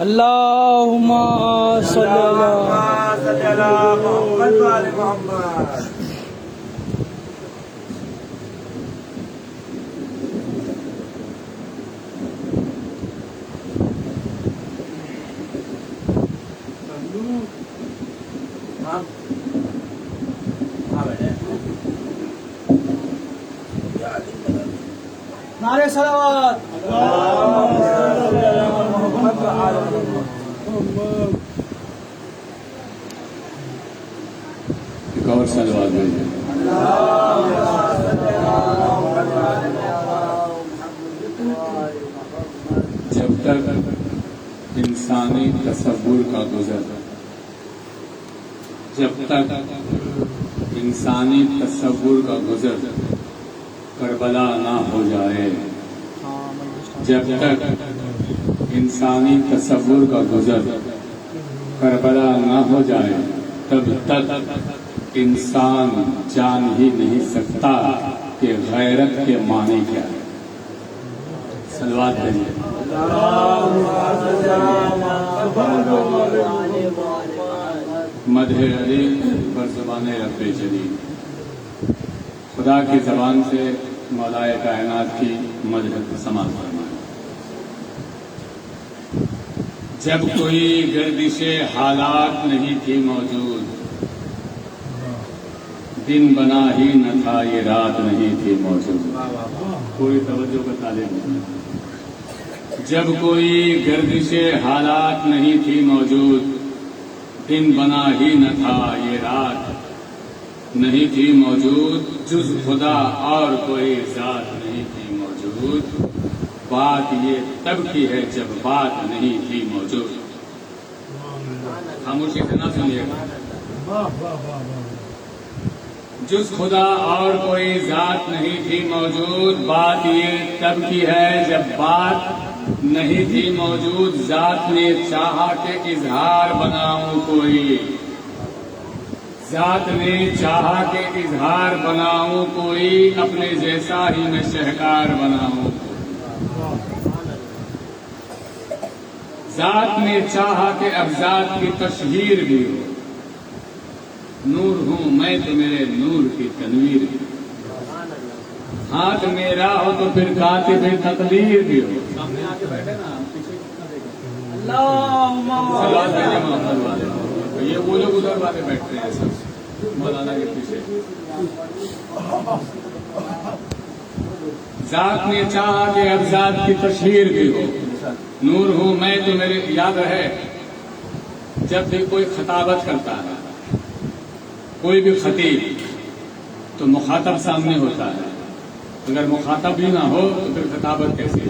اللهم صل على محمد وآل محمد. نعرہ صلوات. ایک اور صلوات بھیجیں. جب تک انسانی تصور کا گزر، جب تک انسانی تصور کا گزر کربلا نہ ہو جائے، جب تک انسانی تصور کا گزر کربلا نہ ہو جائے، تب تک انسان جان ہی نہیں سکتا کہ غیرت کے معنی کیا ہے. صلوات بھیجیں. مدح علی بر زبان رب جلیل. خدا کی زبان سے مولائے کائنات کی مدح سماعت فرمائے. جب کوئی گردش حالات نہیں تھی موجود، دن بنا ہی نہ تھا یہ رات نہیں تھی موجود. پوری توجہ کا طالب. جب کوئی گردش حالات نہیں تھی موجود، دن بنا ہی نہ تھا یہ رات نہیں تھی موجود، جز خدا اور کوئی ذات نہیں تھی موجود. بات یہ تب کی ہے جب بات نہیں تھی موجود. خاموشی سے نہ سنیے گا. جز خدا اور کوئی ذات نہیں تھی موجود. بات یہ تب کی ہے جب بات نہیں تھی موجود. ذات نے چاہا کہ اظہار بناؤں کوئی، ذات نے چاہا کہ اظہار بناؤں کوئی، اپنے جیسا ہی میں شہکار بناؤں. ذات نے چاہا کہ اب ذات کی تشہیر بھی ہو. نور ہوں میں تو میرے نور کی تنویر بھی. ہاتھ میرا ہو تو پھر کاتب تقدیر بھی ہو. سامنے آ کے بیٹھے نا، پیچھے یہ وہ لوگ ادھر والے بیٹھتے ہیں سب مولانا کے پیچھے. ذات نے چاہا کہ اب ذات کی تشہیر بھی ہو. نور ہوں میں تو میرے. یاد رہے جب بھی کوئی خطابت کرتا ہے، کوئی بھی خطیب، تو مخاطب سامنے ہوتا ہے. اگر مخاطب بھی نہ ہو تو پھر خطابت کیسی ہے؟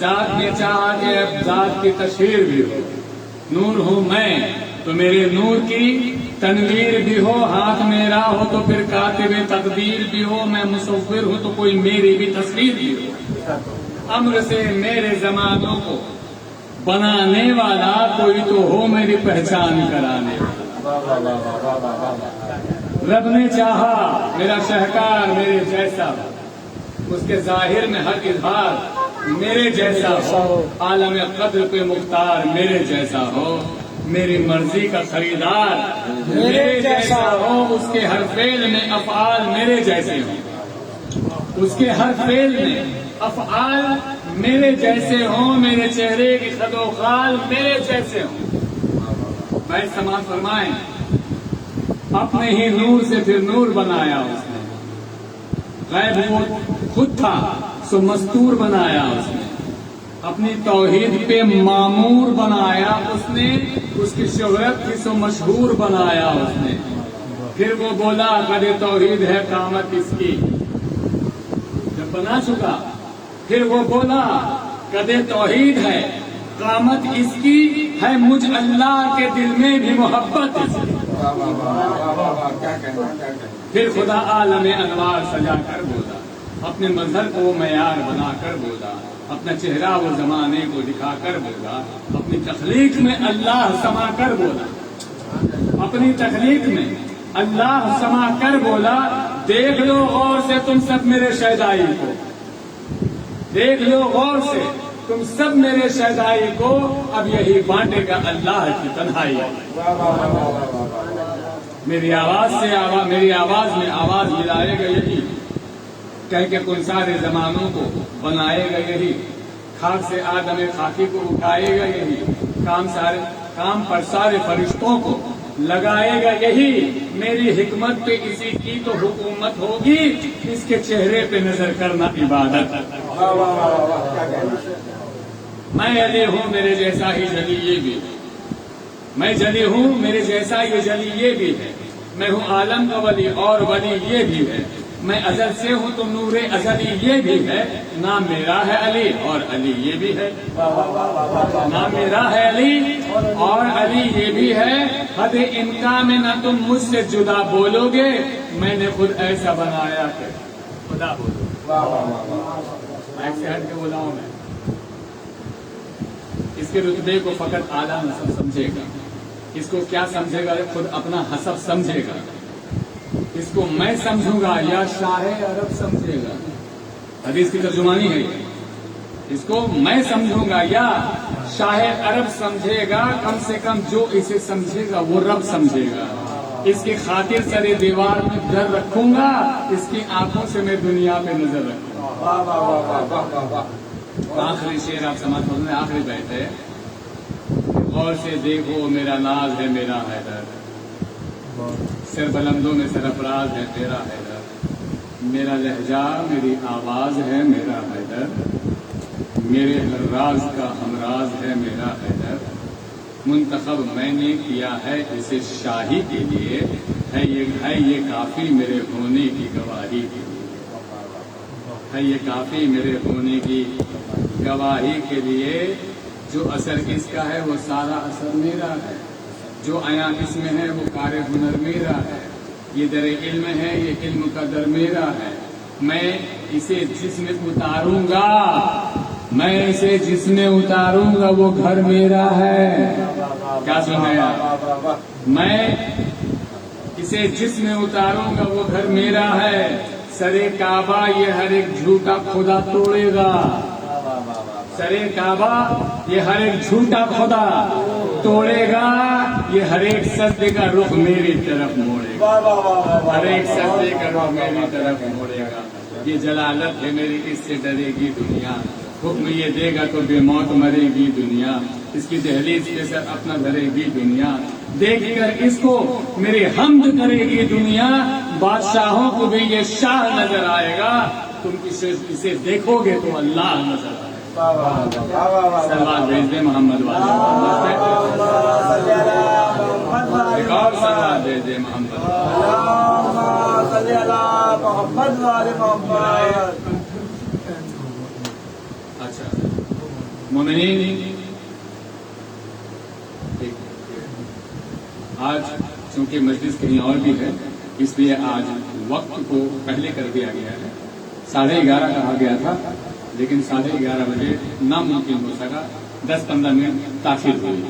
ذات نے چاہا کہ اب ذات کی تشہیر بھی ہو. نور ہوں میں تو میرے نور کی تنویر بھی ہو. ہاتھ میرا ہو تو پھر کاتب تقدیر بھی ہو. میں مصور ہوں تو کوئی میری بھی تصویر بھی ہو. امر سے میرے زمانوں کو بنانے والا کوئی تو ہو میری پہچان کرانے والا. رب نے چاہا میرا شہکار میرے جیسا، اس کے ظاہر میں ہر اظہار میرے جیسا ہو. عالم قدر پہ مختار میرے جیسا ہو. میری مرضی کا خریدار میرے جیسا ہو. اس کے ہر فعل میں افعال میرے جیسے ہوں. اس کے ہر فعل میں افعال میرے جیسے ہوں. میرے چہرے کی خد و خال میرے جیسے ہوں. بھائی سماعت فرمائیں. اپنے ہی نور سے پھر نور بنایا اس نے. غیب وہ خود تھا سو مستور بنایا اس نے. اپنی توحید پہ معمور بنایا اس نے. اس کی شہرت تھی سو مشہور بنایا اس نے. پھر وہ بولا قد توحید ہے قامت اس کی. جب بنا چکا پھر وہ بولا قد توحید ہے قامت اس کی ہے. مجھ اللہ کے دل میں بھی محبت اس کی. پھر خدا عالم انوار سجا کر بولا. اپنے مظہر کو معیار بنا کر بولا. اپنا چہرہ وہ زمانے کو دکھا کر بولا. اپنی تخلیق میں اللہ سما کر بولا. اپنی تخلیق میں اللہ سما کر بولا دیکھ لو غور سے تم سب میرے شہدائی کو، دیکھ لو غور سے تم سب میرے شہدائی کو، اب یہی بانٹے گا اللہ کی تنہائی۔ میری آواز سے میری آواز میں آواز ملائے گا یہی، کہہ کے کن سارے زمانوں کو بنائے گا یہی، خاک سے آدم خاکی کو اٹھائے گا یہی، کام پر سارے فرشتوں کو لگائے گا یہی، میری حکمت پہ اسی کی تو حکومت ہوگی، اس کے چہرے پہ نظر کرنا عبادت۔ میں علی ہوں میرے جیسا ہی جلی یہ بھی، میں جلی ہوں میرے جیسا یہ جلی یہ بھی ہے، میں ہوں عالم کا ولی اور ولی یہ بھی ہے، میں ازل سے ہوں تو نور ازلی یہ بھی ہے، نام میرا ہے علی اور علی یہ بھی ہے، نام میرا ہے علی اور علی یہ بھی ہے، حد امکان میں نہ تم مجھ سے جدا بولو گے، میں نے خود ایسا بنایا کہ خدا بولو، مائک سے ہٹ کے بولا ہوں میں۔ اس کے رتبے کو فقط اعلیٰ نسب سمجھے گا، اس کو کیا سمجھے گا خود اپنا حسب سمجھے گا، اس کو میں سمجھوں گا یا شاہ عرب سمجھے گا، حدیث کی ترجمانی ہے یہ، اس کو میں سمجھوں گا یا شاہ عرب سمجھے گا، کم سے کم جو اسے سمجھے گا وہ رب سمجھے گا، اس کی خاطر سرے دیوار میں ڈر رکھوں گا، اس کی آنکھوں سے میں دنیا پہ نظر رکھوں گا۔ آخری شعر آپ سماعت فرمائیں، میں آخری بیت ہے، غور سے دیکھو میرا ناز ہے میرا حیدر، سر بلندوں میں سرفراز ہے تیرا حیدر، میرا لہجہ میری آواز ہے میرا حیدر، میرے ہر راز کا ہمراز ہے میرا حیدر، منتخب میں نے کیا ہے اسے شاہی کے لیے، ہے یہ کافی میرے ہونے کی گواہی کے لیے، ہے یہ کافی میرے ہونے کی گواہی کے لیے، جو اثر اس کا ہے وہ سارا اثر میرا ہے، جو عیاں اس میں ہے وہ کار ہنر میرا ہے، یہ در علم ہے یہ علم کا در میرا ہے، میں اسے جس میں اتاروں گا، میں اسے جس میں اتاروں گا وہ گھر میرا ہے، کیا سنایا، میں اسے جس میں اتاروں گا وہ گھر میرا ہے، سرے کعبہ یہ ہر ایک جھوٹا خدا توڑے گا، سرے کعبہ یہ ہر ایک جھوٹا خدا توڑے گا، یہ ہر ایک سجدے کا رخ میری طرف موڑے گا، ہر ایک سجدے کا رخ میری طرف موڑے گا، یہ جلالت ہے میری اس سے ڈرے گی دنیا، حکم یہ دے گا تو بے موت مرے گی دنیا، اس کی دہلیز پہ سر اپنا دھرے گی دنیا، دیکھ کر اس کو میری حمد کرے گی دنیا، بادشاہوں کو بھی یہ شاہ نظر آئے گا، تم اسے دیکھو گے تو اللہ نظر آئے گا۔ سلوات بھیج دیں محمد والے، ایک اور سلوات بھیج دیں محمد، اچھا مومنین، آج چونکہ مجلس کہیں اور بھی ہے اس لیے آج وقت کو پہلے کر دیا گیا ہے، 11:30 کہا گیا تھا لیکن 11:30 بجے ناممکن ہو سکا، 10-15 منٹ تاخیر ہوئی،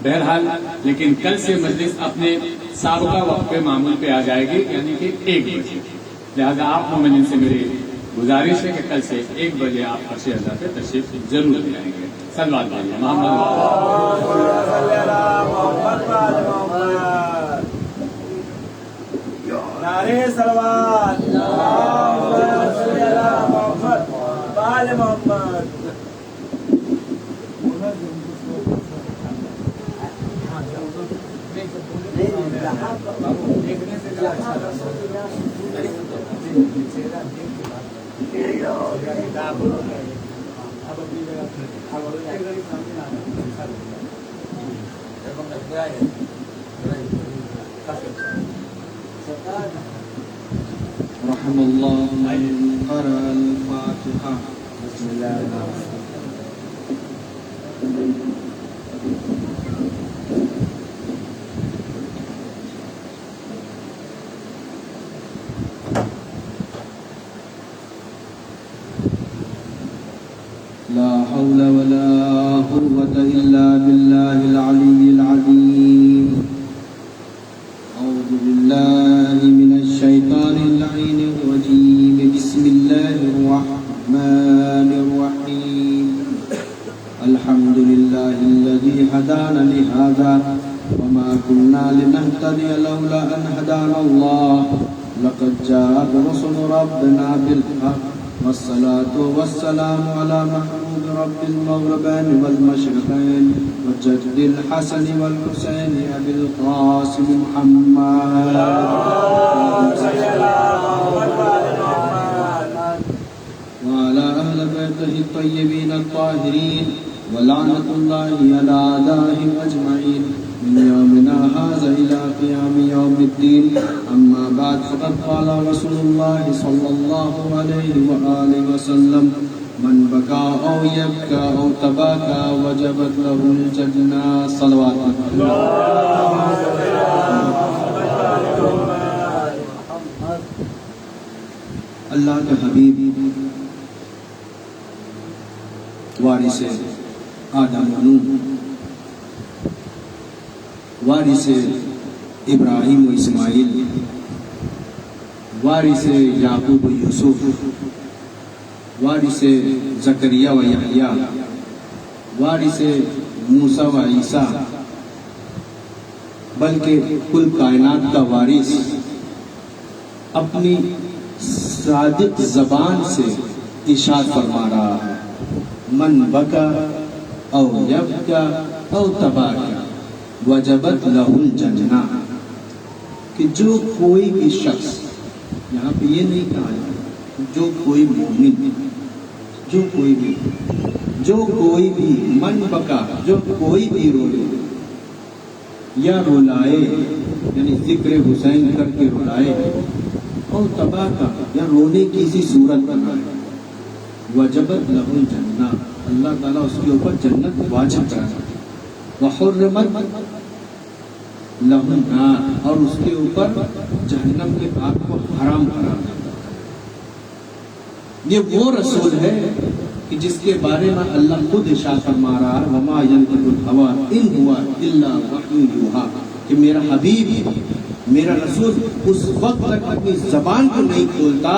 بہرحال لیکن کل سے مجلس اپنے سابقہ وقت پہ معمول پہ آ جائے گی، یعنی کہ 1 بجے، لہذا آپ مومنین سے میری گزارش ہے کہ کل سے 1 بجے آپ فرش ازا پہ تشریف ضرور لے آئیں گے۔ سلوات بھیجیے نعرے سلوات، محمد محمد رحم الله من قرأ الفاتحة. بسم الله الرحمن لا حول ولا قوة إلا بالله العلي العظيم. وما كنا لنهتدي لولا أن هدانا الله لقد جاءت رسل ربنا بالحق والصلاة والسلام على محمود رب المغربين والمشرقين وجد الحسن والحسين أبي القاسم محمد وعلى أهل بيته الطيبين الطاهرين ولعنة الله على أعدائهم أجمعين من يومنا هذا إلى قيام يوم الدين. أما بعد فقد قال رسول الله صلى الله عليه وآله وسلم من بكى أو يبكى أو تباكى وجبت له الجنة. صلوات اللہ کے حبیب وارث آدم و نوح، وارث ابراہیم و اسماعیل، وارث یعقوب و یوسف، وارث زکریا و یحییٰ، وارث موسیٰ و عیسیٰ، بلکہ کل کائنات کا وارث اپنی صادق زبان سے ارشاد فرما رہا ہے من بکا او یبکا او تباکا وجبت لہ الجنہ، کہ جو کوئی بھی شخص، یہاں پہ یہ نہیں کہا جائے جو کوئی مومن، جو کوئی بھی من بکا، جو کوئی بھی روئے یا رولائے، یعنی ذکر حسین کر کے رولائے، اور تباہ کا یا رونے کی اسی صورت بنائے، وجبت لہ الجنہ، اللہ تعالیٰ اس کے اوپر جنت واجب کرائے، وحرمت لہ النار، اور اس کے اوپر جہنم کے آگ کو حرام قرار دیتا ہے۔ یہ وہ رسول ہے کہ جس کے بارے میں اللہ خود ارشاد فرما رہا ہے وما ینطق الہویٰ ان ہوا الا وحی یوحیٰ، کہ میرا حبیب، میرا رسول اس وقت تک اپنی زبان کو نہیں کھولتا،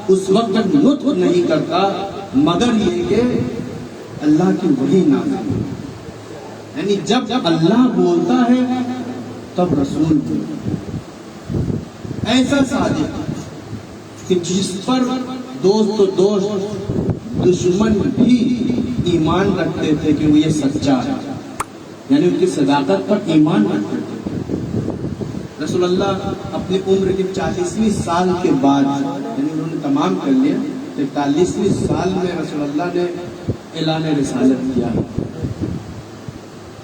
اس وقت تک نطق نہیں کرتا مگر یہ کہ اللہ کی وحی نازل، یعنی جب اللہ بولتا ہے تب رسول بولتا ہے۔ ایسا صادق کہ جس پر دوست و دوست دشمن بھی ایمان رکھتے تھے کہ وہ یہ سچا ہے، یعنی ان کی صداقت پر ایمان رکھتے تھے۔ رسول اللہ اپنی عمر کے 40ویں سال کے بعد، یعنی انہوں نے تمام کر لیا، 43ویں سال میں رسول اللہ نے اعلان رسالت کیا۔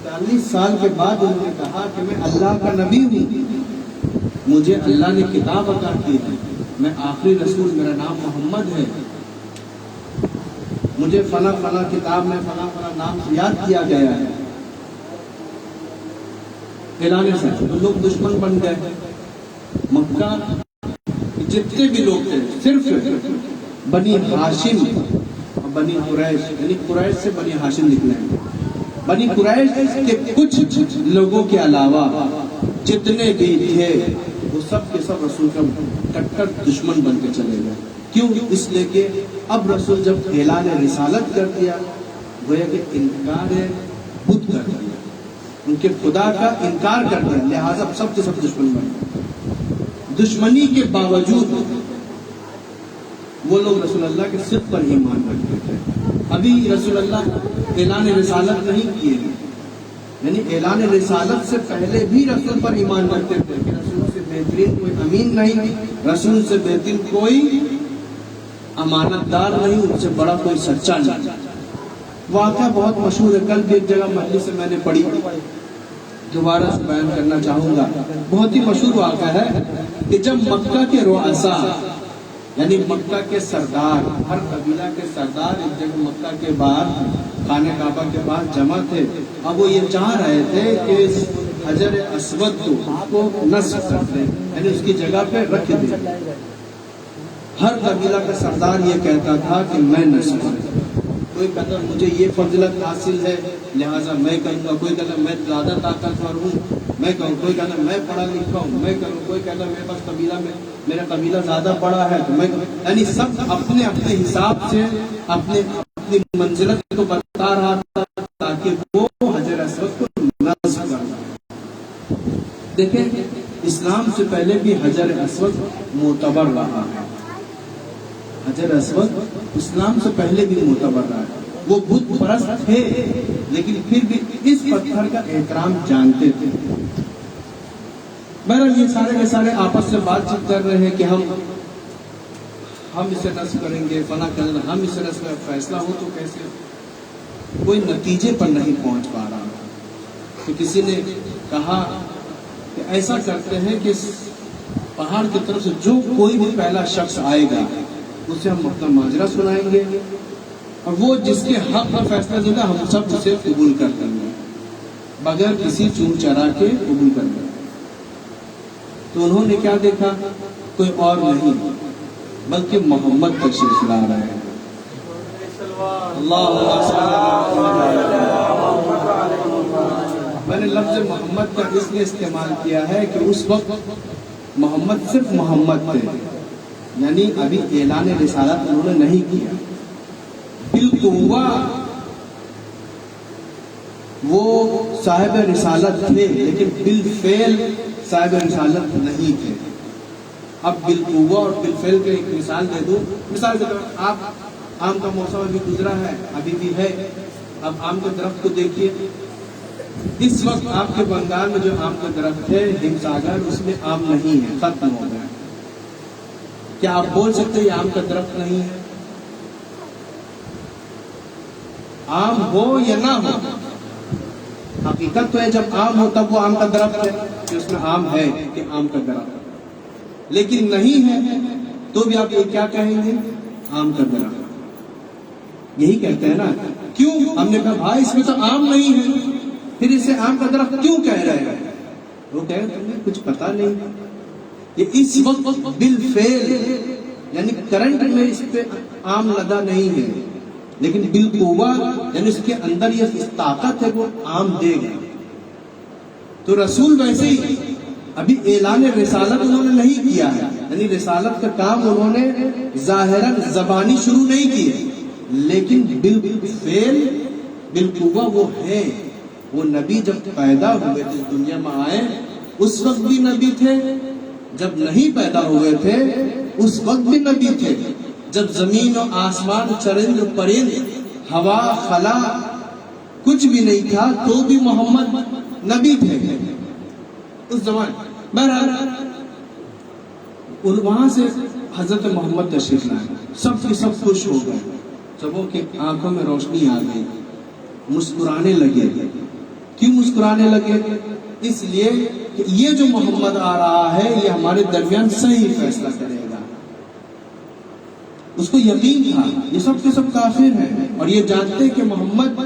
40 سال کے بعد انہوں نے کہا کہ میں اللہ کا نبی ہوں، مجھے اللہ نے کتاب عطا کی ہے، میں آخری رسول، میرا نام محمد ہے، مجھے فلاں فلاں کتاب میں فلاں فلاں نام سے یاد کیا گیا ہے۔ اعلان سے تو لوگ دشمن بن گئے، مکہ جتنے بھی لوگ تھے صرف بنی ہاشم اور بنی قریش، یعنی قریش سے بنی ہاشم نکلے ہیں، بنی قریش کے کچھ لوگوں کے علاوہ جتنے بھی تھے وہ سب کے سب رسول کا کٹر دشمن بن کے چلے گئے۔ کیوں؟ اس لیے کہ اب رسول جب اعلان رسالت کر دیا، گویا کہ انکار بت کر دیا، ان کے خدا کا انکار کر دیا، لہٰذا سب کے سب دشمن بن گئے۔ دشمنی کے باوجود وہ لوگ رسول اللہ کے صدق پر ایمان رکھتے تھے۔ ابھی رسول اللہ اعلان رسالت نہیں کیے، یعنی اعلان رسالت سے پہلے بھی رسول پر ایمان رکھتے تھے کہ رسول سے بہترین کوئی امین نہیں، رسول سے بہترین کوئی امانت دار نہیں، ان سے بڑا کوئی سچا نہیں۔ واقعہ بہت مشہور ہے، کل بھی ایک جگہ مجلس سے میں نے پڑھی، دوبارہ سے بیان کرنا چاہوں گا۔ بہت ہی مشہور واقعہ ہے کہ جب مکہ کے رؤساء، یعنی مکہ کے سردار، ہر قبیلہ کے سردار ایک جگہ مکہ کے باہر خانہ کعبہ کے باہر جمع تھے، اب وہ یہ چاہ رہے تھے کہ حجر اسود کو نصب کر دیں، یعنی اس کی جگہ پہ رکھ دیں۔ ہر قبیلہ کا سردار یہ کہتا تھا کہ میں نصب کروں، کوئی کہتا مجھے یہ فضیلت حاصل ہے لہٰذا میں کروں گا، کوئی کہتا میں زیادہ طاقتور ہوں میں کروں، کوئی کہتا میں پڑھا لکھا ہوں میں کروں، کوئی کہتا میرے پاس قبیلہ میں میرا قبیلہ زیادہ بڑا ہے تو میں کروں، یعنی سب اپنے اپنے حساب سے اپنی منزلت کو بتا رہا تھا تاکہ وہ حجر اسود کو نصب کر دیں۔ دیکھیں اسلام سے پہلے بھی حجر اسود معتبر رہا ہے. حجر اسود اسلام سے پہلے بھی معتبر رہا ہے. وہ بت پرست تھے لیکن پھر بھی اس پتھر کا احترام جانتے تھے. بہرحال یہ سارے کے سارے آپس سے بات چیت کر رہے ہیں کہ ہم اسے نصب کریں گے، فلاں کریں گے، ہم اسے نصب کریں. فیصلہ ہو تو کیسے؟ کوئی نتیجے پر نہیں پہنچ پا رہا. تو کسی نے کہا کہ ایسا کرتے ہیں کہ پہاڑ کی طرف سے جو کوئی بھی پہلا شخص آئے گا اسے ہم اپنا ماجرا سنائیں گے اور وہ جس کے حق کا فیصلہ دے گا ہم سب اسے قبول کر لیں گے بغیر کسی چون چرا کے قبول کر لیں گے. تو انہوں نے کیا دیکھا؟ کوئی اور نہیں بلکہ محمد تشریف لا رہے ہیں. میں نے لفظ محمد کا اس لیے استعمال کیا ہے کہ اس وقت محمد صرف محمد تھے، یعنی ابھی اعلان رسالت انہوں نے نہیں کیا. بالقوہ وہ صاحب رسالت تھے لیکن بالفعل صاحب رسالت نہیں تھے. اب بالقوہ اور بالفعل کے ایک مثال دے دوں. مثال کے طور پر آپ آم کا موسم ابھی گزرا ہے، ابھی بھی ہے. اب آم کے درخت کو دیکھیے. اس وقت آپ کے بنگال میں جو آم کا درخت ہے ہمساگر، اس میں آم نہیں ہے، ختم ہو گیا. کیا آپ بول سکتے یہ آم کا درخت نہیں ہے؟ آم ہو یا نہ ہو، حقیقت تو ہے جب آم ہو تب وہ آم کا درخت ہے کہ اس میں آم ہے کہ آم کا درخت. لیکن نہیں ہے تو بھی آپ یہ کیا کہیں گے؟ آم کا درخت. یہی کہتے ہیں نا. کیوں؟ ہم نے کہا بھائی اس میں تو آم نہیں ہے، پھر اسے آم کا درخت کیوں کہہ رہے ہیں؟ وہ کہہ رہے تمہیں کچھ پتا نہیں. یہ اس وقت بالفعل یعنی کرنٹ میں اس پہ آم لگا نہیں ہے، لیکن بالقوہ یعنی اس کے اندر یہ طاقت ہے وہ آم دے گا. تو رسول ویسے ہی ابھی اعلان رسالت انہوں نے نہیں کیا ہے، یعنی رسالت کا کام انہوں نے ظاہراً زبانی شروع نہیں کی ہے، لیکن بالفعل بالقوہ وہ ہے. وہ نبی جب پیدا ہوئے تھے دنیا میں آئے اس وقت بھی نبی تھے، جب نہیں پیدا ہوئے تھے اس وقت بھی نبی تھے، جب زمین و آسمان چرند پرند ہوا خلا کچھ بھی نہیں تھا تو بھی محمد نبی تھے اس زمانے. بہرحال وہاں سے حضرت محمد تشریف لائے. سب کے سب خوش ہو گئے، سبوں کی آنکھوں میں روشنی آ گئی، مسکرانے لگے. کیوں مسکرانے لگے؟ اس لیے کہ یہ جو محمد آ رہا ہے یہ ہمارے درمیان صحیح فیصلہ کرے گا. اس کو یقین تھا یہ سب کے سب کافر ہیں اور یہ جانتے کہ محمد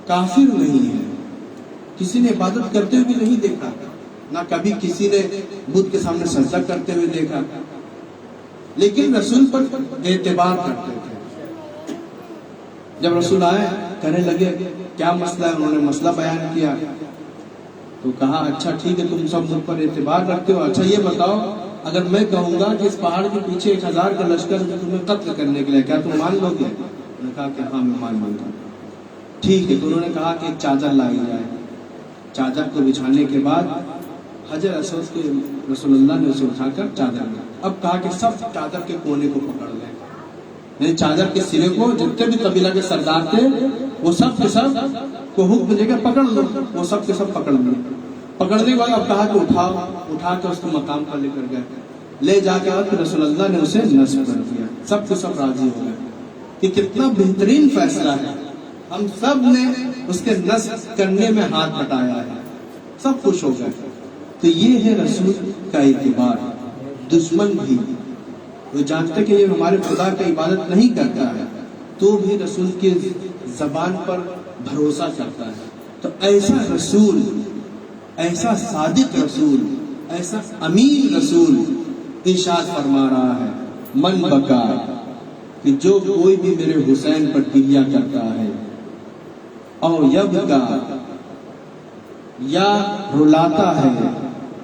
کافر نہیں ہے. کسی نے عبادت کرتے ہوئے بھی نہیں دیکھا، نہ کبھی کسی نے بت کے سامنے سجدہ کرتے ہوئے دیکھا، لیکن رسول پر اعتبار کرتے تھے. جب رسول آئے کہنے لگے کیا مسئلہ ہے، انہوں نے مسئلہ بیان کیا تو کہا اچھا ٹھیک ہے تم سب مجھ پر اعتبار رکھتے ہو، اچھا یہ بتاؤ اگر میں کہوں گا کہ اس پہاڑ کے پیچھے 1000 کا لشکر تمہیں قتل کرنے کے لیے کیا تم مان لو گے؟ انہوں نے کہا کہ ہاں میں مان لوں گا. ٹھیک ہے. تو انہوں نے کہا کہ ایک چادر لائی جائے. چادر کو بچھانے کے بعد حجر اسود کے رسول اللہ نے اسے اٹھا کر چادر لیا. اب کہا کہ سب چادر کے کونے کو پکڑ لیں، یعنی چادر کے سرے کو جتنے بھی قبیلہ کے سردار تھے وہ سب کے سب کو حکم دے کر پکڑ لو. وہ سب کے سب پکڑ لیے. پکڑنے کے بعد اب کہا کہ اٹھا کے اس کو مقام پر لے کر گئے. لے جا کے بعد رسول اللہ نے اسے نصب کر دیا. سب کے سب راضی ہو گئے کہ کتنا بہترین فیصلہ ہے، ہم سب نے اس کے نصب کرنے میں ہاتھ بٹایا ہے. سب خوش ہو گئے. تو یہ ہے رسول کا اعتبار. دشمن بھی وہ جانتے کہ یہ ہمارے خدا کی عبادت نہیں کرتا ہے تو بھی رسول کی زبان پر بھروسہ کرتا ہے. تو ایسا رسول، ایسا صادق رسول، ایسا امین رسول ارشاد فرما رہا ہے من بکا کہ جو کوئی بھی میرے حسین پر گریہ کرتا ہے او یبکا یا رلاتا ہے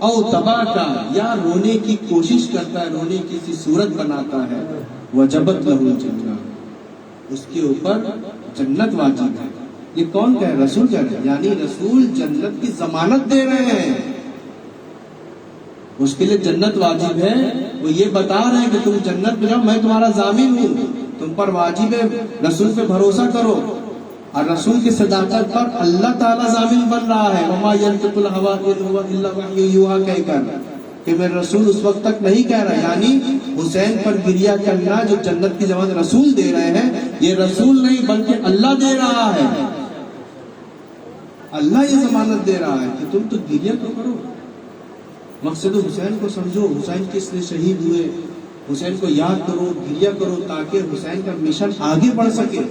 او تباہ کا یا رونے کی کوشش کرتا ہے، رونے کی سی صورت بناتا ہے، وجبت لہو الجنہ اس کے اوپر جنت واجب ہے. یہ کون کہہ رہے؟ رسول کہہ رہے ہیں. یعنی رسول جنت کی ضمانت دے رہے ہیں. اس کے لیے جنت واجب ہے. وہ یہ بتا رہے ہیں کہ تم جنت میں جاؤ، میں تمہارا ضامن ہوں، تم پر واجب ہے رسول پہ بھروسہ کرو. اور رسول کی صداقت پر اللہ تعالیٰ ضامن بن رہا ہے. وما ينطق الهوى ان هو الا وحی یوحی کہہ کر کہ میرے رسول اس وقت تک نہیں کہہ رہا. یعنی حسین پر گریہ کرنا جو جنت کی ضمانت رسول دے رہے ہیں، یہ رسول نہیں بلکہ اللہ دے رہا ہے. اللہ یہ ضمانت دے رہا ہے کہ تم تو گریہ تو کرو. مقصد حسین کو سمجھو، حسین کس لیے شہید ہوئے، حسین کو یاد کرو، گریہ کرو، تاکہ حسین کا مشن آگے بڑھ سکے.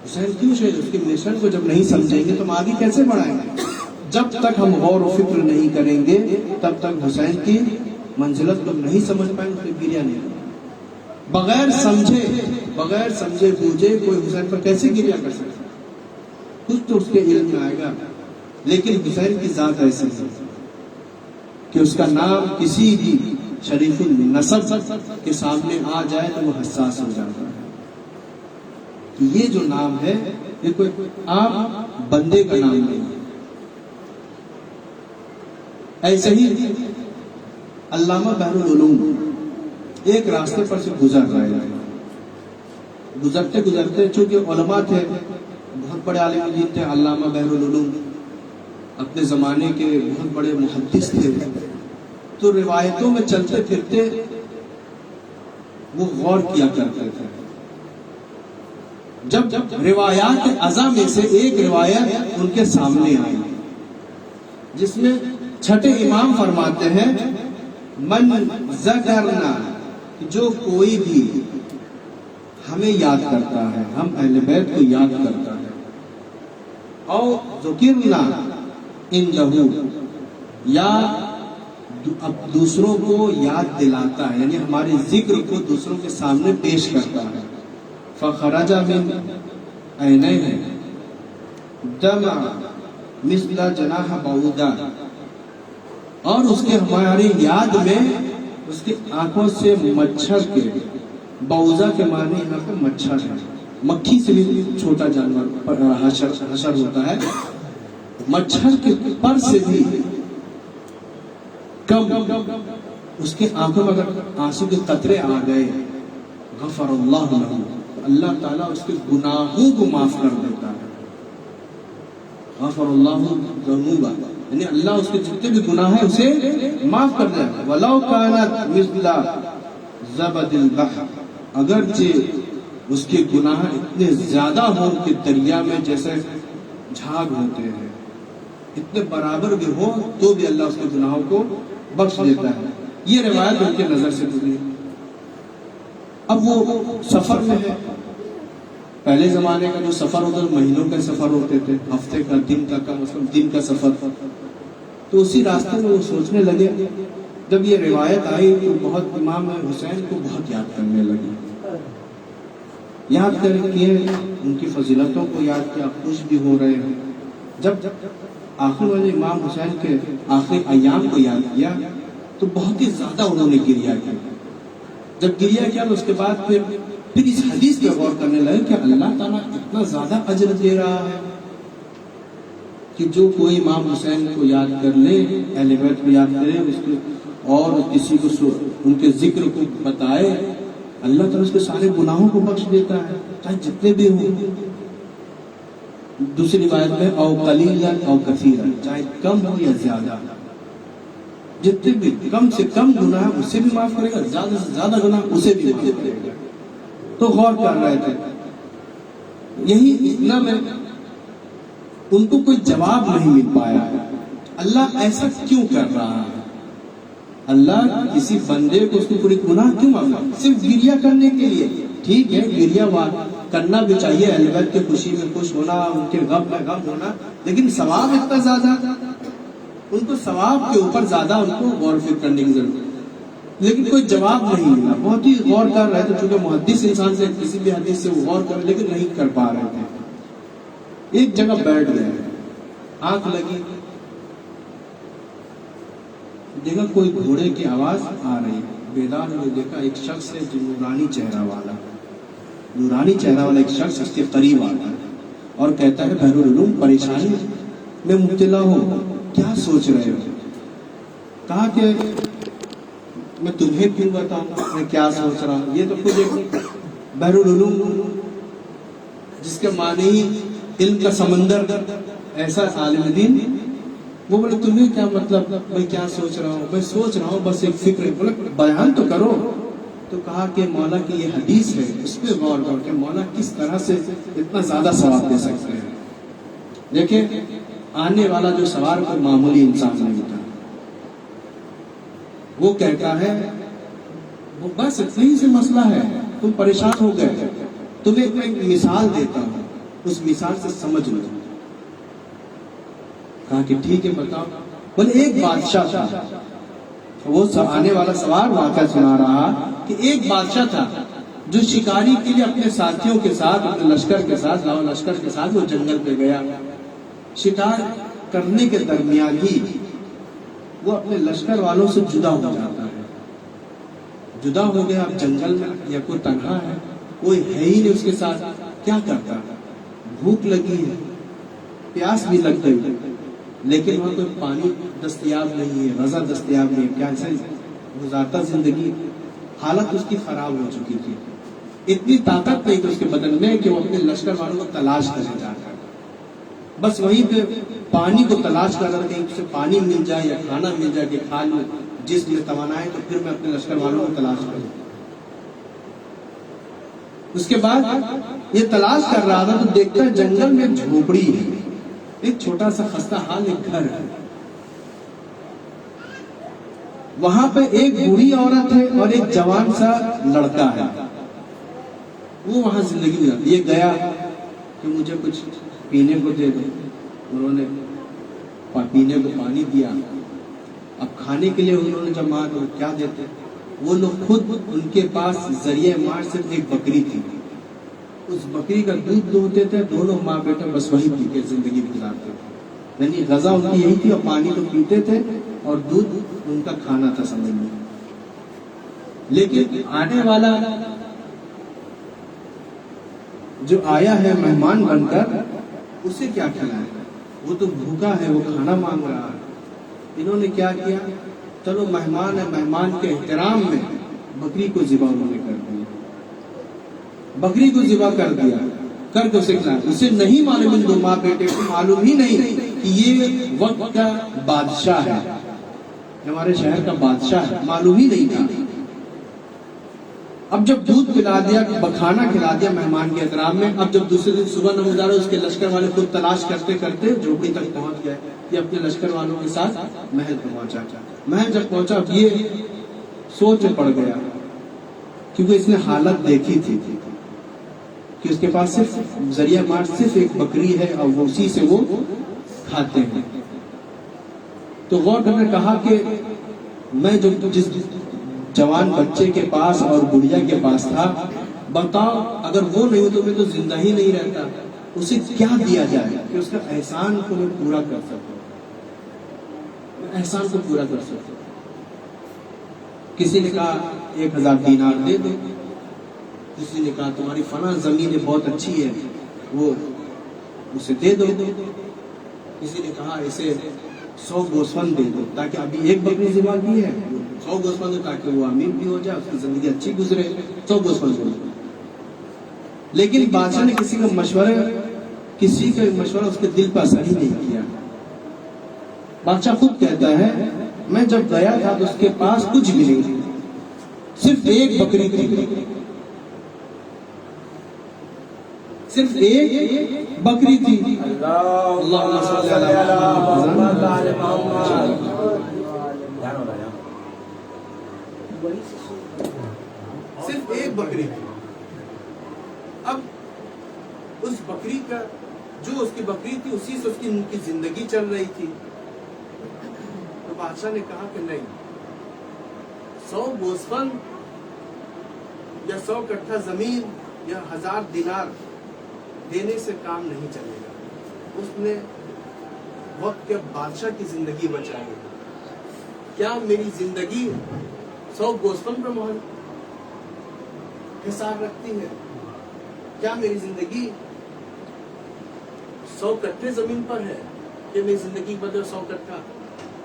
حسین کیوں شہید؟ اس کے مشن کو جب نہیں سمجھیں گے تو ہم آگے کیسے بڑھائیں گے؟ جب تک ہم غور و فکر نہیں کریں گے تب تک حسین کی منزلت کو نہیں سمجھ پائیں گے. گریہ نہیں، بغیر سمجھے بوجھے کوئی حسین پر کیسے گریہ کر سکتا؟ کچھ تو اس کے علم میں آئے گا. لیکن حسین کی ذات ایسی ہے کہ اس کا نام کسی بھی شریف النسب کے سامنے آ جائے تو وہ حساس ہو جاتا ہے. یہ جو نام ہے یہ کوئی عام بندے کا نام نہیں ہے. ایسے ہی علامہ بحر العلوم ایک راستے پر سے گزر رہے ہیں. گزرتے گزرتے چونکہ علماء تھے، بہت بڑے عالم دین تھے علامہ بحر العلوم، اپنے زمانے کے بہت بڑے محدث تھے، تو روایتوں میں چلتے پھرتے وہ غور کیا کرتے تھے. جب روایات اعظم میں سے ایک روایت ان کے سامنے آئی جس میں چھٹے امام فرماتے ہیں من ذکرنا، جو کوئی بھی ہمیں یاد کرتا ہے، ہم اہل بیت کو یاد کرتا ہے، اور ذکرنا عنده، یا اب دوسروں کو یاد دلاتا ہے، یعنی ہمارے ذکر کو دوسروں کے سامنے پیش کرتا ہے. فخرج من عینیہ دمع مثل جناح بعوضہ، اور اس کے ہماری یاد میں اس کی آنکھوں سے مچھر کے، بعوضہ کے معنی یہاں پہ مچھر ہے، مکھی سے بھی چھوٹا جانور حشر ہوتا ہے، مچھر کے پر سے بھی کم اس کے آنکھوں میں اگر آنسو کے قطرے آ گئے، غفر اللہ لہ، اللہ تعالیٰ اس کے گناہوں کو معاف کر دیتا ہے. غفر اللہ ذنوبہ، یعنی اللہ اس کے جتنے بھی گناہ ہیں اسے معاف کر دے. وَلَوْ كَانَتْ مِثْلَ زَبَدِ الْبَحْرِ، اگرچہ اس کے گناہ اتنے زیادہ ہوں کہ دریا میں جیسے جھاگ ہوتے ہیں، اتنے برابر بھی ہو تو بھی اللہ اس کے گناہوں کو بخش دیتا ہے. یہ روایت ان کے نظر سے گزری. اب وہ سفر میں ہے. پہلے زمانے کا جو سفر ہوتا ہے مہینوں کے سفر ہوتے تھے، ہفتے کا، دن کا، کم از کم دن کا سفر. تو اسی راستے میں وہ سوچنے لگے. جب یہ روایت آئی تو بہت امام حسین کو بہت یاد کرنے لگے. یاد کر کے ان کی فضیلتوں کو یاد کیا، خوش بھی ہو رہے ہیں. جب آخر والے امام حسین کے آخری ایام کو یاد کیا تو بہت ہی زیادہ انہوں نے گریہ کیا. جب گریہ کیا تو اس کے بعد پھر اس حدیث پہ غور کرنے لگے کہ اللہ تعالیٰ اتنا زیادہ اجر دے رہا ہے کہ جو کوئی امام حسین کو یاد کر لے، اہل بیت کو یاد کرے، اس کو اور کسی کو ان کے ذکر کو بتائے، اللہ تعالیٰ اس کے سارے گناہوں کو بخش دیتا ہے، چاہے جتنے بھی ہوں. دوسری روایت میں او قلیلا او کثیرا، چاہے کم ہو یا زیادہ، جتنے بھی کم سے کم گناہ اسے بھی معاف کرے گا، زیادہ سے زیادہ گناہ اسے بھی معاف کرے گا. تو غور کر رہے تھے. یہی اتنا میں ان کو کوئی جواب نہیں مل پایا. اللہ ایسا کیوں کر رہا ہے؟ اللہ کسی بندے کو اس کو پوری گناہ کیوں معاف کرے؟ صرف گریہ کرنے کے لیے. ٹھیک ہے، گریہ کرنا بھی چاہیے، اہل بیت کی خوشی میں خوش ہونا، ان کے غم میں غم ہونا، لیکن ثواب اتنا زیادہ، ان کو ثواب کے اوپر زیادہ ان کو غور و فکر کرنے کی ضرورت ہے. لیکن کوئی جواب نہیں ملا. بہت ہی غور کر رہے تھے، چونکہ محدث انسان سے کسی بھی حدیث سے وہ غور کر، لیکن نہیں کر پا رہے تھے. ایک جگہ بیٹھ گئے، آنکھ لگی، دیکھا کوئی گھوڑے کی آواز آ رہی. بیدار ہوئے دیکھا ایک شخص ہے جو نورانی چہرہ والا ایک شخص اس کے قریب آتا ہے اور کہتا ہے بحر العلوم پریشانی میں مبتلا ہو، کیا سوچ رہے ہو؟ کہا کہ میں تمہیں کیوں بتاؤں میں کیا سوچ رہا ہوں، یہ تو خود ایک بحر العلوم جس کے معنی ہی علم کا سمندر ایسا عالم دین، وہ بولے تمہیں کیا مطلب، میں کیا سوچ رہا ہوں، میں سوچ رہا ہوں بس ایک فکر ہے، بولے بیان تو کرو۔ تو کہا کہ مولا کی یہ حدیث ہے، اس پہ غور کرو کہ مولا کس طرح سے اتنا زیادہ ثواب دے سکتے ہیں۔ دیکھیں آنے والا جو سوار کوئی معمولی انسان نہیں ہوتا، وہ کہتا ہے وہ بس اتنی سے مسئلہ ہے، تم پریشان ہو گئے، تمہیں میں ایک مثال دیتا ہوں، اس مثال سے سمجھ لو۔ کہا کہ ٹھیک ہے بتاؤ۔ بولے ایک بادشاہ تھا، وہ آنے والا سوار واقعہ سنا رہا کہ ایک بادشاہ تھا جو شکاری کے لیے اپنے ساتھیوں کے ساتھ، اپنے لشکر کے ساتھ، لاؤ لشکر کے ساتھ وہ جنگل پہ گیا۔ شکار کرنے کے درمیان ہی وہ اپنے لشکر والوں سے جدا ہو جاتا ہے۔ جدا ہو گیا، اب جنگل میں یا کوئی تنہا ہے، کوئی ہے ہی نہیں اس کے ساتھ، کیا کرتا؟ بھوک لگی ہے، پیاس بھی لگ گئی، لیکن وہاں کوئی پانی دستیاب نہیں ہے، غذا دستیاب نہیں ہے، کیا ایسا گزارتا زندگی؟ حالت اس کی خراب ہو چکی تھی، اتنی طاقت نہیں تھی اس کے بدن میں کہ وہ اپنے لشکر والوں کو تلاش کرنے جا کر، بس وہیں پہ پانی کو تلاش کر رہا کہ اسے پانی مل جائے یا کھانا مل جائے کہ کھا لوں، جس میں توانائی تو پھر میں اپنے لشکر والوں کو تلاش کروں۔ اس کے بعد یہ تلاش کر رہا تھا تو دیکھتا ہے جنگل میں جھوپڑی ہے، ایک چھوٹا سا خستہ حال ایک گھر ہے، وہاں پہ ایک بوڑھی عورت ہے اور ایک جوان سا لڑکا ہے، وہ وہاں زندگی گزارتی۔ یہ گیا کہ مجھے کچھ پینے کو دے دو، انہوں نے پینے کو پانی دیا، اب کھانے کے لیے انہوں نے جب مانگا کیا دیتے، وہ لوگ خود ان کے پاس ذریعہ معاش صرف ایک بکری تھی، اس بکری کا دودھ دوہتے تھے، دونوں ماں بیٹا بس وہی پی کے زندگی گزارتے تھے، یعنی غذا ان کی یہی تھی اور پانی تو پیتے تھے اور دودھ ان کا کھانا تھا سمجھ میں۔ لیکن آنے والا جو آیا ہے مہمان بن کر، اسے کیا کھلائے؟ وہ تو بھوکا ہے، وہ کھانا مانگ رہا ہے۔ انہوں نے کیا کیا، چلو مہمان ہے، مہمان کے احترام میں بکری کو ذبح انہوں نے کر دیا، بکری کو ذبح کر دیا، کر کے اسے کھلایا۔ اسے نہیں معلوم، ان دو ماں بیٹے کو معلوم ہی نہیں کہ یہ وقت کا بادشاہ ہے، ہمارے شہر کا بادشاہ ہے، معلوم ہی نہیں تھا۔ اب جب دودھ پلا دیا، کھانا کھلا دیا مہمان کے احترام میں، اب جب دوسرے دن صبح نمودار اس کے لشکر والے خود تلاش کرتے کرتے جھوپڑی تک پہنچ گئے، یہ اپنے لشکر والوں کے ساتھ محل پہنچا۔ محل جب پہنچا یہ سوچ میں پڑ گیا، کیونکہ اس نے حالت دیکھی تھی کہ اس کے پاس صرف ذریعہ معاش صرف ایک بکری ہے اور اسی سے وہ کھاتے ہیں۔ تو غور کرنے کہا کہ میں جو جس جوان بچے کے پاس اور بڑھیا کے پاس تھا، بتاؤ اگر وہ نہیں ہو تو میں تو زندہ ہی نہیں رہتا، اسے کیا دیا جائے کہ اس کا احسان کو میں پورا کر سکوں، میں احسان کو پورا کر سکوں۔ کسی نے کہا 1000 دینار دے دو، کسی نے کہا تمہاری فلاں زمین بہت اچھی ہے وہ اسے دے دو، کسی نے کہا اسے 100 گوسفند دے دو تاکہ ابھی ایک بکری ذبح کی ہے 100 گوسفند دو تاکہ وہ امیر بھی ہو جائے، اس کی زندگی اچھی گزرے، 100 گوسفند دو۔ لیکن بادشاہ نے کسی کا مشورہ اس کے دل پر اثر ہی نہیں کیا۔ بادشاہ خود کہتا ہے میں جب گیا تھا تو اس کے پاس کچھ بھی نہیں تھی، صرف ایک بکری تھی، صرف ایک بکری تھی۔ اللہم صلی علی محمد۔ صرف ایک بکری تھی۔ اب اس بکری کا جو اس کی بکری تھی اسی سے ان کی زندگی چل رہی تھی۔ تو بادشاہ نے کہا کہ نہیں، 100 گوسفند یا 100 کٹھا زمین یا 1000 دینار دینے سے کام نہیں چلے گا۔ اس نے وقت کے بادشاہ کی زندگی بچائی۔ کیا میری زندگی 100 گوسفند پر حساب رکھتی ہے؟ کیا میری زندگی 100 کٹھے زمین پر ہے کہ میری زندگی بدل 100 کٹھا؟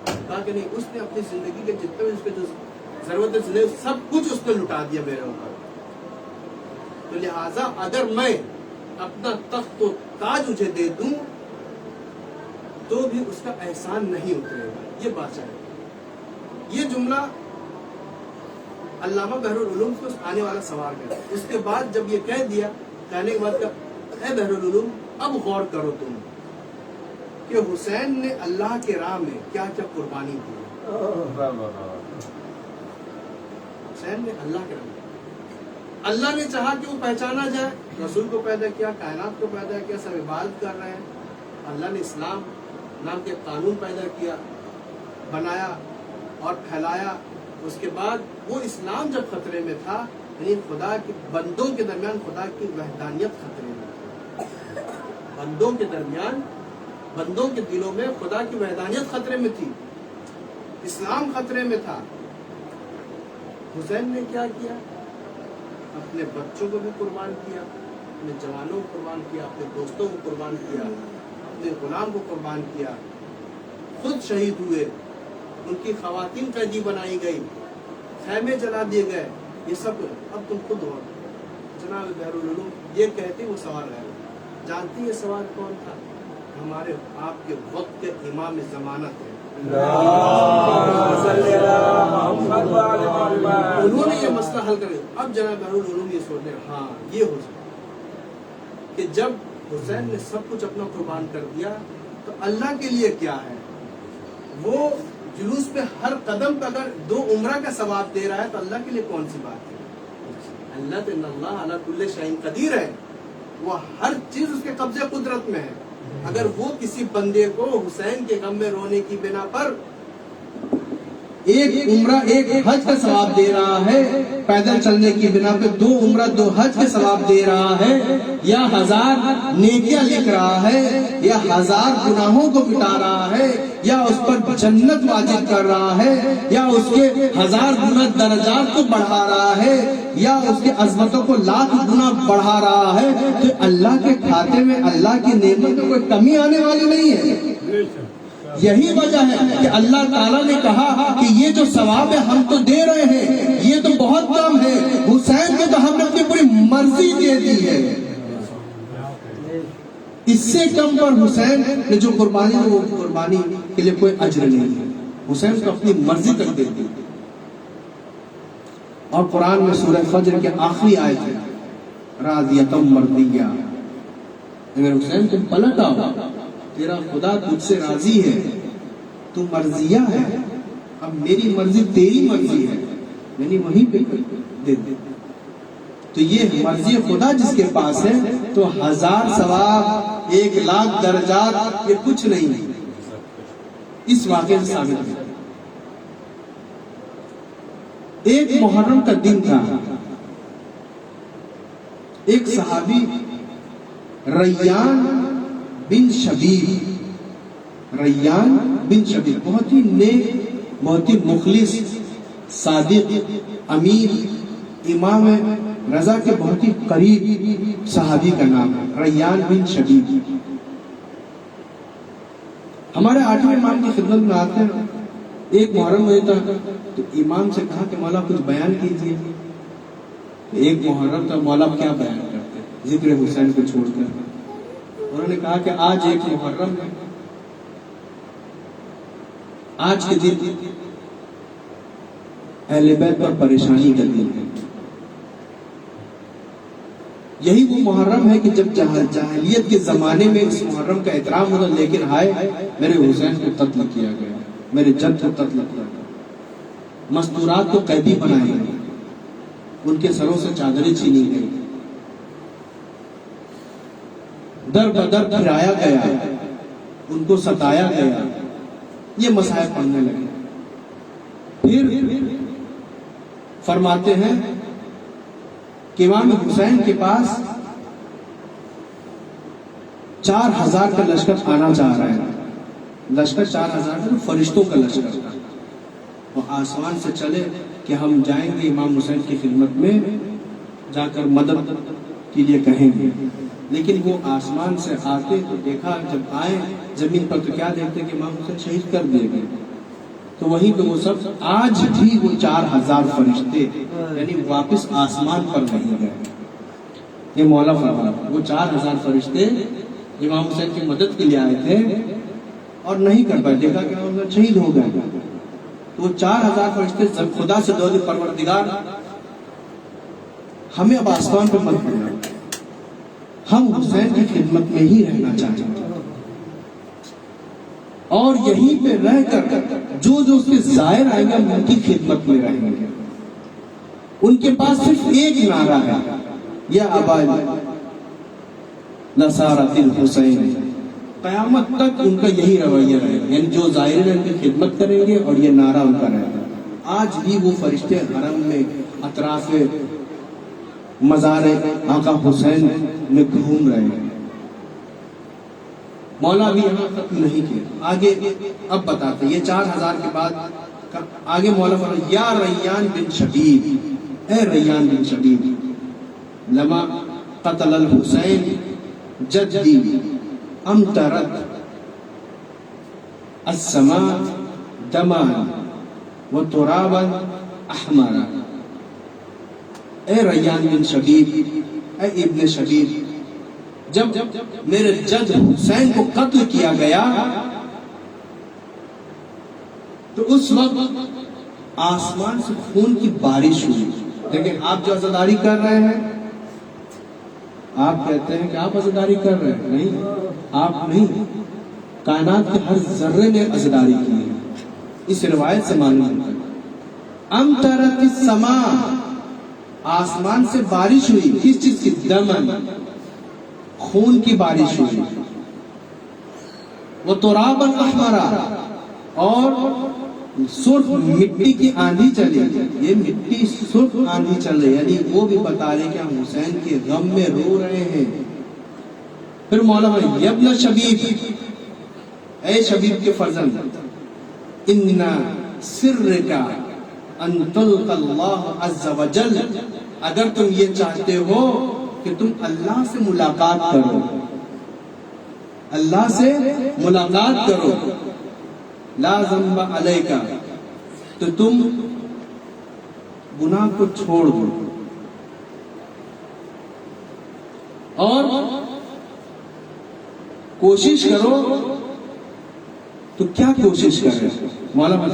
کہا کہ نہیں، اس نے اپنی زندگی کے جتنے بھی اس کے جو ضرورت ہے سب کچھ اس نے لٹا دیا میرے اوپر، تو لہٰذا اگر میں اپنا تخت و تاج مجھے دے دوں تو بھی اس کا احسان نہیں اترے گا. یہ بادشاہ ہے. یہ جملہ علامہ بحر العلوم کو آنے والا سوال ہے. اس کے بعد جب یہ کہہ دیا، کہنے کے بعد اے بحر العلوم اب غور کرو تم کہ حسین نے اللہ کے راہ میں کیا کیا قربانی دی. حسین نے اللہ کے راہ میں، اللہ نے چاہا کہ وہ پہچانا جائے، رسول کو پیدا کیا، کائنات کو پیدا کیا، سب عبادت کر رہے ہیں. اللہ نے اسلام نام کے قانون پیدا کیا، بنایا اور پھیلایا. اس کے بعد وہ اسلام جب خطرے میں تھا، یعنی خدا کے بندوں کے درمیان خدا کی وحدانیت خطرے میں تھی، بندوں کے درمیان، بندوں کے دلوں میں خدا کی وحدانیت خطرے میں تھی، اسلام خطرے میں تھا. حسین نے کیا کیا؟ اپنے بچوں کو بھی قربان کیا، اپنے جوانوں کو قربان کیا، اپنے دوستوں کو قربان کیا، اپنے غلام کو قربان کیا، خود شہید ہوئے، ان کی خواتین قیدی بنائی گئی، خیمے جلا دیے گئے. یہ سب اب تم خود ہو. جناب بحر العلوم یہ کہتے وہ سوال ہے. جانتی یہ سوال کون تھا؟ ہمارے آپ کے وقت کے امام ضمانت ہے. انہوں نے یہ مسئلہ حل کر. اب جناب بحر العلوم یہ سوچ رہے ہاں یہ ہو سکتا کہ جب حسین نے سب کچھ اپنا قربان کر دیا تو اللہ کے لیے کیا ہے؟ وہ جلوس پہ ہر قدم پہ اگر 2 عمرہ کا ثواب دے رہا ہے تو اللہ کے لیے کون سی بات ہے؟ اللہ تو ان اللہ علی کل شیء قدیر ہے، وہ ہر چیز اس کے قبضے قدرت میں ہے. اگر وہ کسی بندے کو حسین کے غم میں رونے کی بنا پر ایک عمرہ 1 حج کا ثواب دے رہا ہے، پیدل چلنے کی بنا پہ 2 عمرہ 2 حج کے ثواب دے رہا ہے، یا 1000 نیکیاں لکھ رہا ہے، یا 1000 گناہوں کو مٹا رہا ہے، یا اس پر جنت واجب کر رہا ہے، یا اس کے 1000 گنا درجات کو بڑھا رہا ہے، یا اس کے عظمتوں کو 1,00,000 گنا بڑھا رہا ہے، تو اللہ کے کھاتے میں اللہ کی نعمت میں کوئی کمی آنے والی نہیں ہے. یہی وجہ ہے کہ اللہ تعالیٰ نے کہا کہ یہ جو ثواب ہے ہم تو دے رہے ہیں، یہ تو بہت کم ہے. حسین کو تو ہم نے اپنی پوری مرضی دے دی ہے. اس سے کم پر حسین نے جو قربانی وہ قربانی کے لیے کوئی اجر نہیں ہے. حسین کو اپنی مرضی تک دے دی. اور قرآن میں سورہ فجر کے آخری آیت ہے راضیۃ مرضیہ. اگر حسین تم پلٹ آؤ، تیرا خدا تجھ سے راضی ہے، تو مرضیہ ہے، اب میری مرضی تیری مرضی ہے، یعنی وہیں پہ دے دے. تو یہ مرضی خدا جس کے پاس ہے تو 1000 ثواب 1,00,000 درجات یہ کچھ نہیں ہے. اس واقعے سے ثابت ہے. ایک محرم کا دن تھا، ایک صحابی ریان بن شبیب، ریان بن شبیب بہت ہی نیک، بہت ہی مخلص، صادق، امین، امام رضا کے بہت ہی قریب صحابی کا نام ہے ریان بن شبیب. ہمارے 8ویں امام کی خدمت میں آتے ہیں. ایک محرم میں تھا تو امام سے کہا کہ مولا کچھ بیان کیجیے. ایک محرم تھا، مولا کیا بیان کرتے ہیں ذکر حسین کو چھوڑ کر. انہوں نے کہا کہ آج ایک محرم ہے، آج کے دن اہل بیت پر پریشانی کا دن ہے. یہی وہ محرم ہے کہ جب جاہلیت کے زمانے میں اس محرم کا احترام ہوتا، لیکن ہائے میرے حسین کو قتل کیا گیا، میرے جد کو قتل کیا گیا، مستورات کو قیدی بنائے گئے، ان کے سروں سے چادریں چھینی گئی، در بدر پھرایا گیا، ان کو ستایا گیا. یہ مسائل پڑھنے لگے. پھر فرماتے ہیں کہ امام حسین کے پاس 4000 کا لشکر آنا چاہ رہا ہے. لشکر 4000 کا فرشتوں کا لشکر تھا. وہ آسمان سے چلے کہ ہم جائیں گے امام حسین کی خدمت میں، جا کر مدد کے لیے کہیں گے. لیکن وہ آسمان سے آتے تو دیکھا، جب آئے زمین پر تو کیا دیکھتے کہ امام حسین شہید کر دیے گئے. تو وہیں پہ وہ سب آج بھی وہ 4000 فرشتے یعنی واپس آسمان پر نہیں گئے. یہ مولا فرما وہ 4000 فرشتے امام حسین کی مدد کے لیے آئے تھے اور نہیں کر پائے, دیکھا کہ وہ شہید ہو گئے. تو وہ 4000 فرشتے خدا سے دعا دی پروردگار ہمیں اب آسمان پر مت بھیجنا, ہم حسین کی خدمت میں ہی رہنا چاہتے ہیں اور یہیں پہ رہ کر جو اس کے ظاہر آئیں گے ہم ان کی خدمت میں رہیں گے. ان کے پاس صرف ایک نعرہ ہے, یا ابا نصارت الحسین, قیامت تک ان کا یہی رویہ رہے گا, یعنی جو ظاہر ہے ان کی خدمت کریں گے اور یہ نعرہ ان کا رہے گا. آج بھی وہ فرشتے حرم میں اطراف مزار آقا حسین میں گھوم رہے ہیں. مولا بھی یہاں ختم نہیں کیا, آگے اب بتاتے یہ 4000 کے بعد آگے مولا فرمایا یا ریان بن شبیب, اے ریان بن شبیب, لما قتل الحسین جدی امطرت السماء دما وترابا احمرا. اے ریان بن شبیب, اے ابن شبیب, جب میرے جد حسین کو قتل کیا گیا تو اس وقت آسمان سے خون کی بارش ہوئی. لیکن آپ جو عزاداری کر رہے ہیں, آپ کہتے ہیں کہ آپ عزاداری کر رہے ہیں, نہیں, آپ نہیں, کائنات کے ہر ذرے نے عزاداری کی ہے. اس روایت سے معلوم ہے امطرت السماء, آسمان سے بارش ہوئی. کس چیز کی؟ دمن, خون کی بارش ہوئی. وہ ترابا احمرا, اور سرخ مٹی کی آندھی چلی. یہ مٹی سرخ آندھی چل رہی, یعنی وہ بھی بتا رہے کہ ہم حسین کے غم میں رو رہے ہیں. پھر مولا یا ابن شبیب, اے شبیب کے فرزند, ان سرک ان تلق اللہ عز وجل, اگر تم یہ چاہتے ہو کہ تم اللہ سے ملاقات کرو, اللہ سے ملاقات کرو, لا ذنب علیکا, تو تم گناہ کو چھوڑ دو اور کوشش کرو. تو کیا کوشش کرے؟ مولانا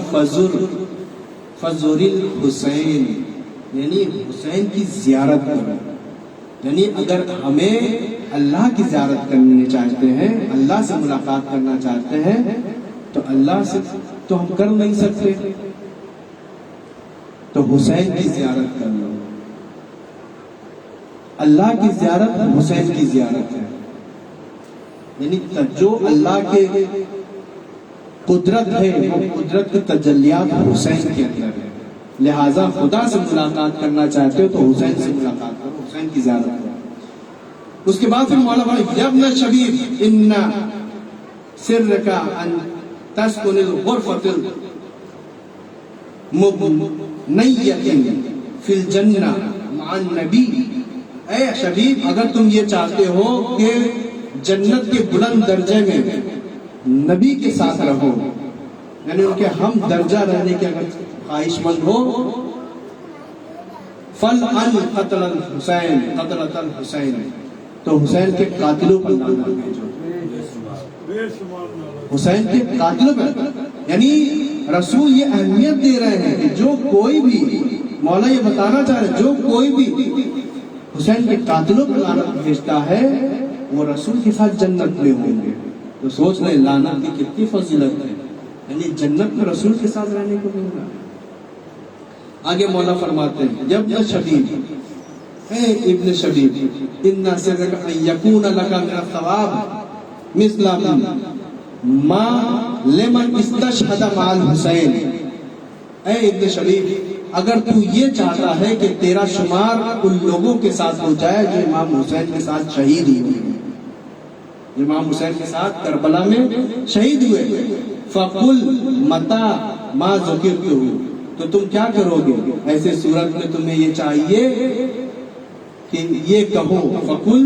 فزور الحسین, یعنی حسین کی زیارت کرو. یعنی اگر ہمیں اللہ کی زیارت کرنے چاہتے ہیں, اللہ سے ملاقات کرنا چاہتے ہیں, تو اللہ سے تو ہم کر نہیں سکتے, تو حسین کی زیارت کر لو. اللہ کی زیارت حسین کی زیارت ہے. یعنی جو اللہ کے قدرت ہے وہ قدرت کی تجلیات حسین کے اندر ہے. لہٰذا خدا سے ملاقات کرنا چاہتے ہو تو حسین سے ملاقات کرو, حسین کی زیارت کرو. اس کے بعد پھر مولانا یا ابن شبیب ان سرک ان تسکن الغرفۃ المبنیۃ فی الجنہ مع النبی. اے شبیب, اگر تم یہ چاہتے ہو کہ جنت کے بلند درجے میں نبی کے ساتھ رہو, یعنی ان کے ہم درجہ رہنے کے اگر خواہش مند ہو, فل ان قتل الحسین قتلۃ الحسین, تو حسین کے قاتلوں پر نظر بھیجو. حسین کے قاتلوں پر, یعنی رسول یہ اہمیت دے رہے ہیں کہ جو کوئی بھی, مولا یہ بتانا چاہ رہے جو کوئی بھی حسین کے قاتلوں پر لعنت بھیجتا ہے وہ رسول کے ساتھ جنت میں ہوں گے. تو سوچ رہے لعنت کی کتنی فضیلت ہے, یعنی جنت میں رسول کے ساتھ رہنے کو ملنا. آگے مولا فرماتے ہیں یا ابن شبیب, اے ابن شبیب, ان سرک ان یکون لک من الثواب مثل ما لمن استشهد مع الحسین. اے ابن شبیب, اگر تو یہ چاہتا ہے کہ تیرا شمار ان لوگوں کے ساتھ ہو جائے جو امام حسین کے ساتھ شہید ہوئے, امام حسین کے ساتھ کربلا میں شہید ہوئے, فَقُلْ مَتَا مَا ذُكِرْتُهُ, تو تم کیا کرو گے ایسے صورت میں؟ تمہیں یہ چاہیے کہ یہ کہو فَقُلْ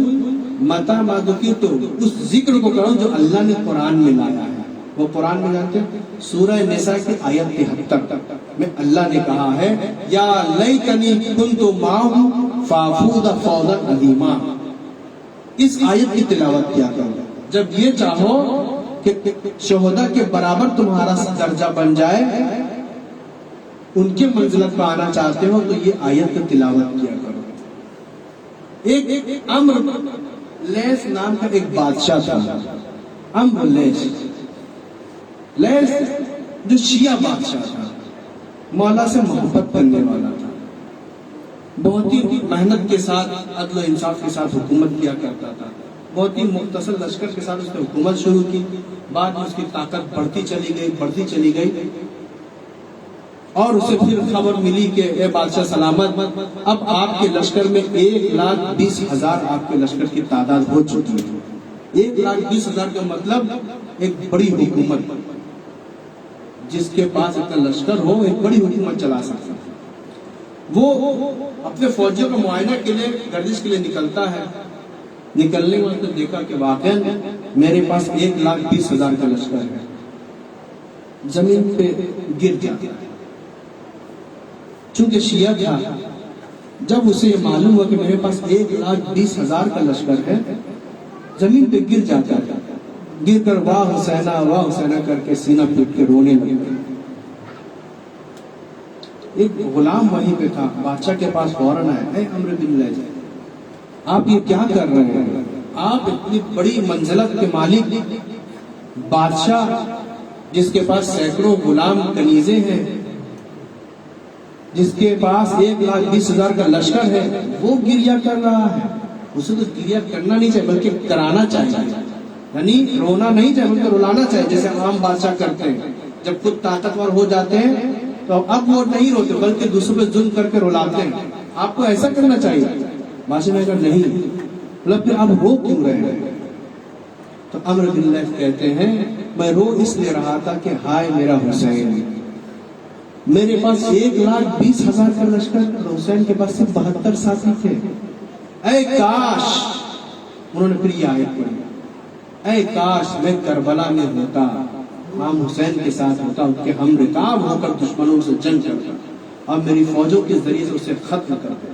مَتَا مَا ذُكِرْتُهُ, اس ذکر کو کرو جو اللہ نے قرآن میں لایا ہے. وہ قرآن میں جانتے ہیں سورہ نساء کی آیت 73 میں اللہ نے کہا ہے یا لیتنی کنت معہم فافوز فوزا عظیما. اس آیت کی تلاوت کیا کرو جب یہ چاہو کہ شہداء کے برابر تمہارا درجہ بن جائے، ان کے منزلت پہ آنا چاہتے ہو تو یہ آیت کی تلاوت کیا کرو. ایک امر لیس نام کا ایک بادشاہ تھا. امر لیس جو شیعہ بادشاہ تھا، مولا سے محبت کرنے والا تھا، بہت ہی محنت کے ساتھ عدل و انصاف کے ساتھ حکومت کیا کرتا تھا. بہت ہی مختصر لشکر کے ساتھ اس نے حکومت شروع کی. بعد میں اس کی طاقت بڑھتی چلی گئی اور اسے پھر خبر ملی کہ اے بادشاہ سلامت، اب آپ کے لشکر میں 1,20,000 آپ کے لشکر کی تعداد ہو چکی ہے. 1,20,000 کا مطلب ایک بڑی حکومت، جس کے پاس اتنا لشکر ہو ایک بڑی حکومت چلا سکتا ہے. وہ اپنے فوجیوں کا معائنہ کے لیے گردش کے لیے نکلتا ہے. نکلنے کے وقت دیکھا کہ واقعا میرے پاس 1,20,000 کا لشکر ہے. زمین پہ گر جاتا ہے. چونکہ شیعہ تھا، جب اسے یہ معلوم ہوا کہ میرے پاس 1,20,000 کا لشکر ہے، زمین پہ گر جاتا ہے. گر کر واہ حسینہ کر کے سینہ پیٹ کے رونے لگے. ایک غلام وہیں پہ تھا، بادشاہ کے پاس فوراً آیا، اے عمرو بن لیث، آپ یہ کیا کر رہے ہیں؟ آپ اتنی بڑی منزلت کے مالک، بادشاہ جس کے پاس سینکڑوں غلام کنیزیں ہیں، جس کے پاس 1,20,000 کا لشکر ہے، وہ گریہ کر رہا ہے. اسے تو گریہ کرنا نہیں چاہیے بلکہ کرانا چاہیے. یعنی رونا نہیں چاہیے بلکہ رلانا چاہیے، جیسے عام بادشاہ کرتے ہیں. جب خود طاقتور ہو جاتے ہیں تو اب وہ نہیں روتے بلکہ دوسروں پہ ظلم کر کے رلاتے ہیں. آپ کو ایسا کرنا چاہیے. بادشاہ نے کہا نہیں، مطلب پھر آپ رو کیوں رہے ہیں؟ تو عمرو بن لیث کہتے ہیں میں رو اس لیے رہا تھا کہ ہائے میرا حسین، میرے پاس 1,20,000 کا لشکر، حسین کے پاس صرف 72 ساتھی تھے. اے کاش، انہوں نے پھر یہ آیت پڑھی، اے کاش میں کربلا میں ہوتا، امام حسین کے ساتھ ہوتا، ان کے ہم رکاب ہو کر دشمنوں سے جنگ کرتا اور میری فوجوں کے ذریعے سے اسے ختم کر دیتا.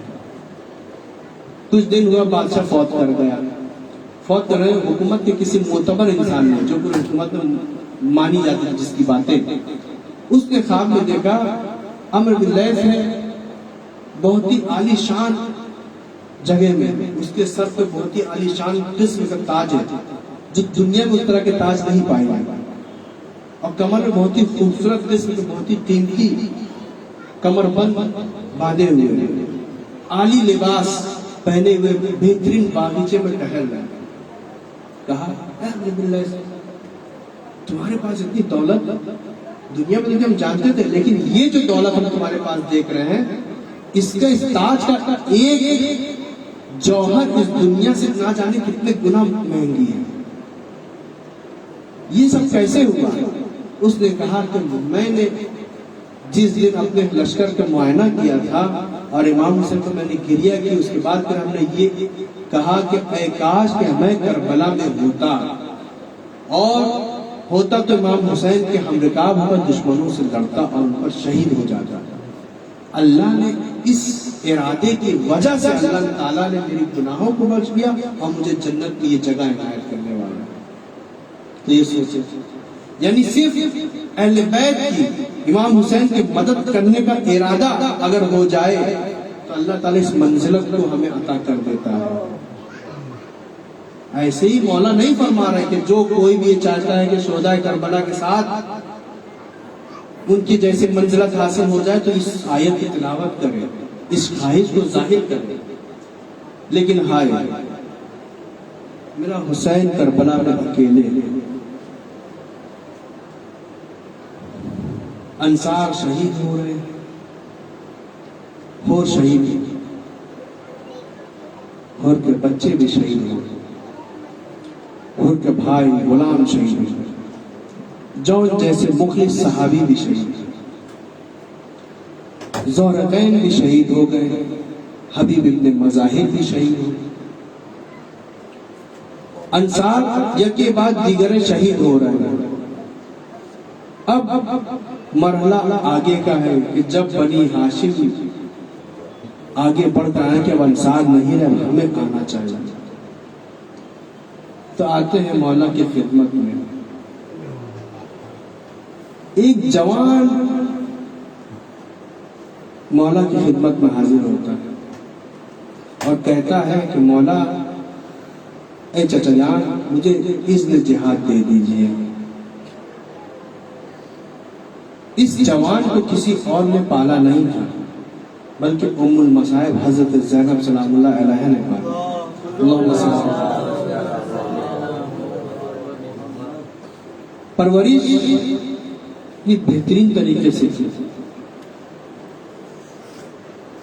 کچھ دن ہوا بادشاہ فوت کر گیا. فوت کر رہے حکومت کے کسی معتبر انسان نے، جو پوری حکومت میں مانی جاتی ہے جس کی باتیں، اس نے خواب میں دیکھا عمرو بن لیث ہے بہت ہی عالی شان جگہ میں، اس کے سر پہ بہت ہی عالی شان قسم کا تاج ہے جو دنیا میں اس طرح کے تاج نہیں پائے گئے، اور کمر میں بہت ہی خوبصورت قسم کے بہت ہی قیمتی کمر بند باندھے ہوئے ہیں، عالی لباس پہنے ہوئے بہترین باغیچے میں ٹہل رہے. کہا اے عمرو بن لیث، تمہارے پاس اتنی دولت دنیا میں ہم جانتے تھے، لیکن یہ جو دولت ہم تمہارے پاس دیکھ رہے ہیں، اس کا اس تاج کا ایک جوہر اس دنیا سے نہ جانے کتنے گنا مہنگی ہے. یہ سب کیسے ہوا؟ اس نے کہا کہ میں نے جس دن اپنے لشکر کا معائنہ کیا تھا اور امام حسین کو میں نے گریہ کی، اس کے بعد پھر ہم نے یہ کہا کہ اے کاش کہ میں کربلا میں ہوتا، اور ہوتا تو امام حسین کے ہم رکاب ہو کر دشمنوں سے لڑتا اور ان پر شہید ہو جاتا. اللہ نے اس ارادے کی وجہ سے اللہ تعالیٰ نے میری گناہوں کو بخش دیا اور مجھے جنت کی یہ جگہ عنایت کرنے والا. تو یہ سوچے، یعنی صرف اہل بیت کی، امام حسین کی مدد کرنے کا ارادہ اگر ہو جائے تو اللہ تعالیٰ اس منزلت کو ہمیں عطا کر دیتا ہے. ایسے ہی مولا نہیں فرما رہے کہ جو کوئی بھی یہ چاہتا ہے کہ شہداء کربلا کے ساتھ ان کی جیسے منزلت حاصل ہو جائے تو اس آیت کی تلاوت کرے، اس خواہش کو ظاہر کرے. لیکن ہائے میرا حسین کربلا میں اکیلے، انصار شہید ہو رہے، اور شہید اور کے بچے بھی شہید ہو رہے، اور کے بھائی غلام شہید ہوئے، جون جیسے مخلص صحابی بھی شہید، زہرتین بھی شہید ہو گئے، حبیب ابن مظاہر بھی شہید ہو گئے. انصار یکے بعد دیگر شہید ہو رہے ہیں. اب مرحلہ آگے کا ہے کہ جب بنی ہاشم آگے بڑھ کر آئے کہ اب انصار نہیں رہے، ہمیں آنا چاہیے، تو آتے ہیں مولا کی خدمت میں۔ ایک جوان مولا کی خدمت میں حاضر ہوتا ہے اور کہتا ہے کہ مولا اے چچا جان، مجھے اذن جہاد دے دیجئے۔ اس جوان کو کسی اور نے پالا نہیں تھا، بلکہ ام المصائب حضرت زینب سلام اللہ علیہ نے پالا۔ اللہم صل علی محمد۔ پرورش یہ بہترین طریقے سے کی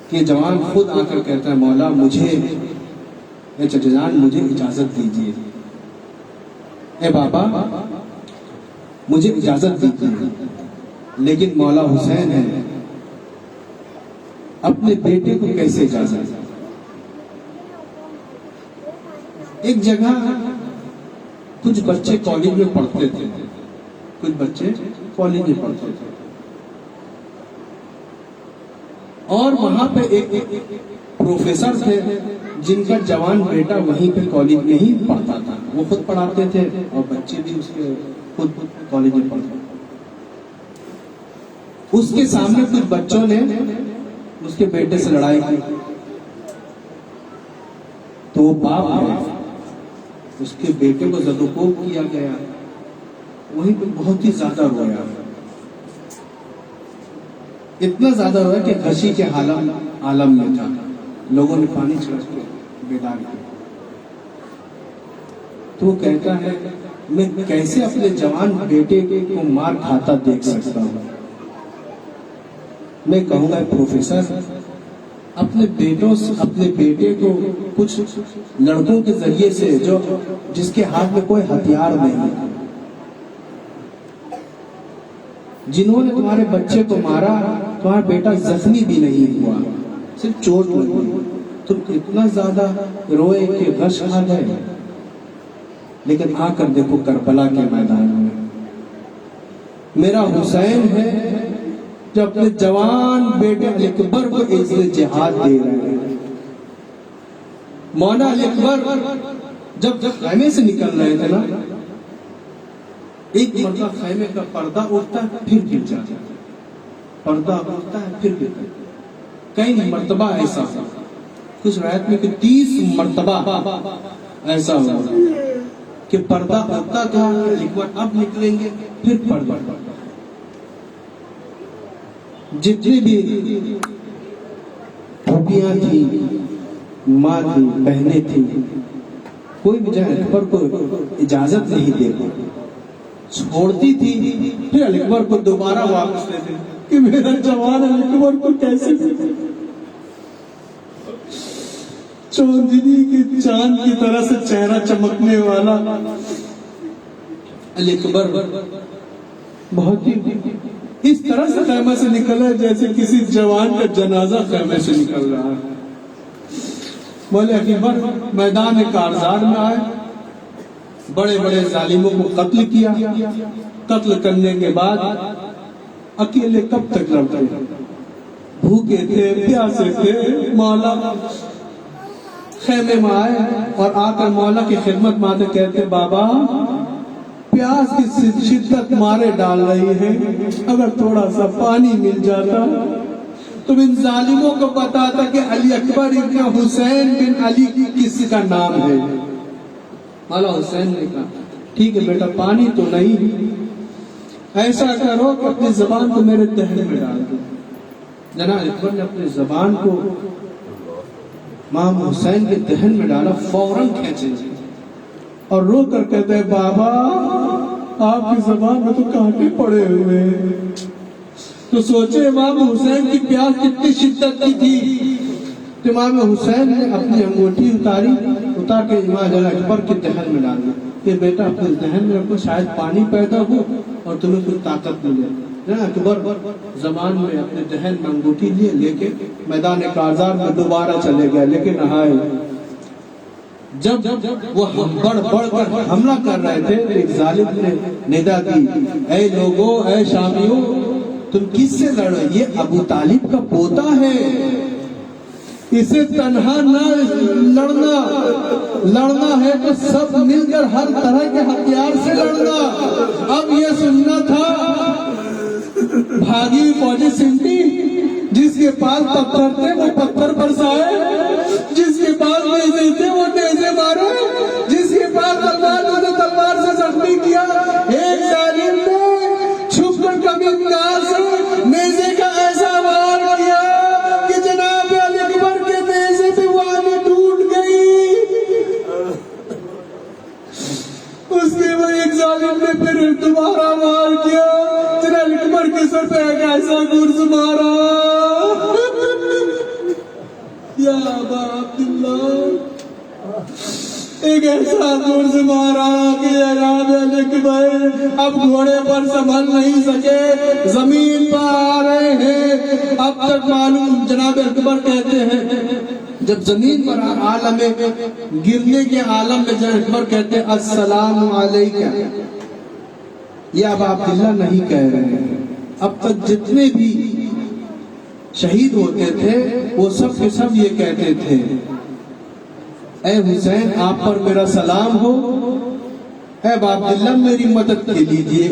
کہ جوان خود آ کر کہتا ہے مولا مجھے، اے چچا جان مجھے اجازت دیجیے، اے بابا مجھے اجازت دیجیے، لیکن مولا حسین ہے، اپنے بیٹے کو کیسے اجازت؟ ایک جگہ کچھ بچے کالج میں پڑھتے تھے، کچھ بچے کالج میں پڑھتے تھے، اور وہاں پہ ایک پروفیسر تھے جن کا جوان بیٹا وہیں پہ کالج میں ہی پڑھتا تھا، وہ خود پڑھاتے تھے اور بچے بھی اس کے خود کالج میں پڑھتے تھے۔ اس کے سامنے کچھ بچوں نے اس کے بیٹے سے لڑائی کی، تو وہ باپ ہے، اس کے بیٹے کو زدوکوب کیا گیا، وہیں پہ بہت ہی زیادہ رویا، اتنا زیادہ رویا کہ غشی کے عالم میں تھا، لوگوں نے پانی چھڑک کے بیدار کیا۔ تو وہ کہتا ہے میں کیسے اپنے جوان بیٹے کو مار کھاتا دیکھ سکتا ہوں؟ میں کہوں گا پروفیسر اپنے بیٹے کو کچھ لڑکوں کے ذریعے سے جس کے ہاتھ میں کوئی ہتھیار نہیں، جنہوں نے تمہارے بچے کو مارا، تمہارا بیٹا زخمی بھی نہیں ہوا، صرف چوٹ لگی، تم اتنا زیادہ روئے کہ غش کھا گئے۔ لیکن آ کر دیکھو کربلا کے میدان میں میرا حسین ہے جو اپنے جوان بیٹے علی اکبر کو اذن جہاد دے رہے ہیں۔ مولا علی اکبر جب خیمے سے نکل رہے تھے نا، ایک مرتبہ خیمے کا پردہ اٹھتا ہے پھر گر جاتا ہے، پردہ اٹھتا ہے پھر گر جاتا ہے، کئی مرتبہ ایسا، کچھ روایت میں کہ 30 مرتبہ ایسا ہوا کہ پردہ اٹھتا تھا، علی اکبر اب نکلیں گے، پھر پردہ اٹھتا۔ جتنی بھی پھوپھیاں تھیں، ماں تھی، بہنیں تھیں، کوئی بھی جہاں اکبر کو اجازت نہیں دیتی، چھوڑتی تھی، پھر علی اکبر کو دوبارہ واپس لیتے کہ میرا جوان علی اکبر کو کیسے چوندنی کی چاند کی طرح سے چہرہ چمکنے والا علی اکبر بہت ہی اس طرح سے خیمے سے نکلا جیسے کسی جوان کا جنازہ خیمے سے نکل رہا ہے۔ مولا اکبر میدان کارزار میں آئے، بڑے بڑے ظالموں کو قتل کیا، قتل کرنے کے بعد اکیلے کب تک لڑتے، بھوکے تھے، پیاسے تھے، مولا خیمے میں آئے اور آ کر مولا کی خدمت میں آتے کہتے بابا پیاس کی شدت مارے ڈال رہی ہے، اگر تھوڑا سا پانی مل جاتا تم ان ظالموں کو بتاتا کہ علی اکبر ابن حسین بن علی کس کا نام ہے۔ مولا حسین نے کہا ٹھیک ہے بیٹا، پانی تو نہیں، ایسا کرو کہ اپنی زبان کو میرے دہن میں ڈال دو۔ جناب اکبر نے اپنی زبان کو امام حسین کے دہن میں ڈالا، فوراً کھینچے اور رو کر کہتے ہیں بابا آپ کی زبان میں تو کانٹے پڑے ہوئے ہیں۔ تو سوچے امام حسین کی پیاس کتنی شدت کی تھی، تو امام حسین نے اپنی انگوٹھی اتار کے امام جناب اکبر کے دہن میں ڈال دی کہ بیٹا اپنے دہن میں رکھو، شاید پانی پیدا ہو اور تمہیں کوئی طاقت ملے۔ جناب اکبر زبان میں اپنے دہن میں انگوٹھی لے کے میدان کارزار میں دوبارہ چلے گئے، لیکن نہائے جب وہ بڑھ بڑھ کر حملہ کر رہے تھے تو ایک ظالم نے ندا دی، اے لوگوں، اے شامیوں، تم کس سے لڑ رہے؟ یہ ابو طالب کا پوتا ہے، اسے تنہا نہ لڑنا ہے تو سب مل کر ہر طرح کے ہتھیار سے لڑنا۔ اب یہ سننا تھا بھاگی فوجی سمٹی، جس کے پاس پتھر تھے وہ پتھر برسائے، جس کے پاس نیزے تھے وہ نیزے مارے، جس کے پاس تلوار تھا تو تلوار سے زخمی کیا۔ ایک ظالم نے چھپ کر کبھی ناز سے نیزے کا ایسا وار کیا کہ جناب علی اکبر کے نیزے پہ وانی ٹوٹ گئی۔ اس کے وہ ایک ظالم نے پھر دوبارہ وار کیا، جناب علی اکبر کے سر پہ ایک ایسا گرز مارا، یا ابا عبداللہ، ایک ایسا گرز مارا کہ جناب علی اکبر اب گھوڑے پر سنبھل نہیں سکے، زمین پر آ رہے ہیں۔ اب تک معلوم، جناب اکبر کہتے ہیں جب زمین پر عالم گرنے کے عالم میں جناب اکبر کہتے ہیں السلام علیکہ، یہ اب عبداللہ نہیں کہہ رہے ہیں۔ اب تک جتنے بھی شہید ہوتے تھے وہ سب کے سب یہ کہتے تھے، اے حسین آپ پر میرا سلام ہو، اے ابا عبداللہ میری مدد کے لیجئے،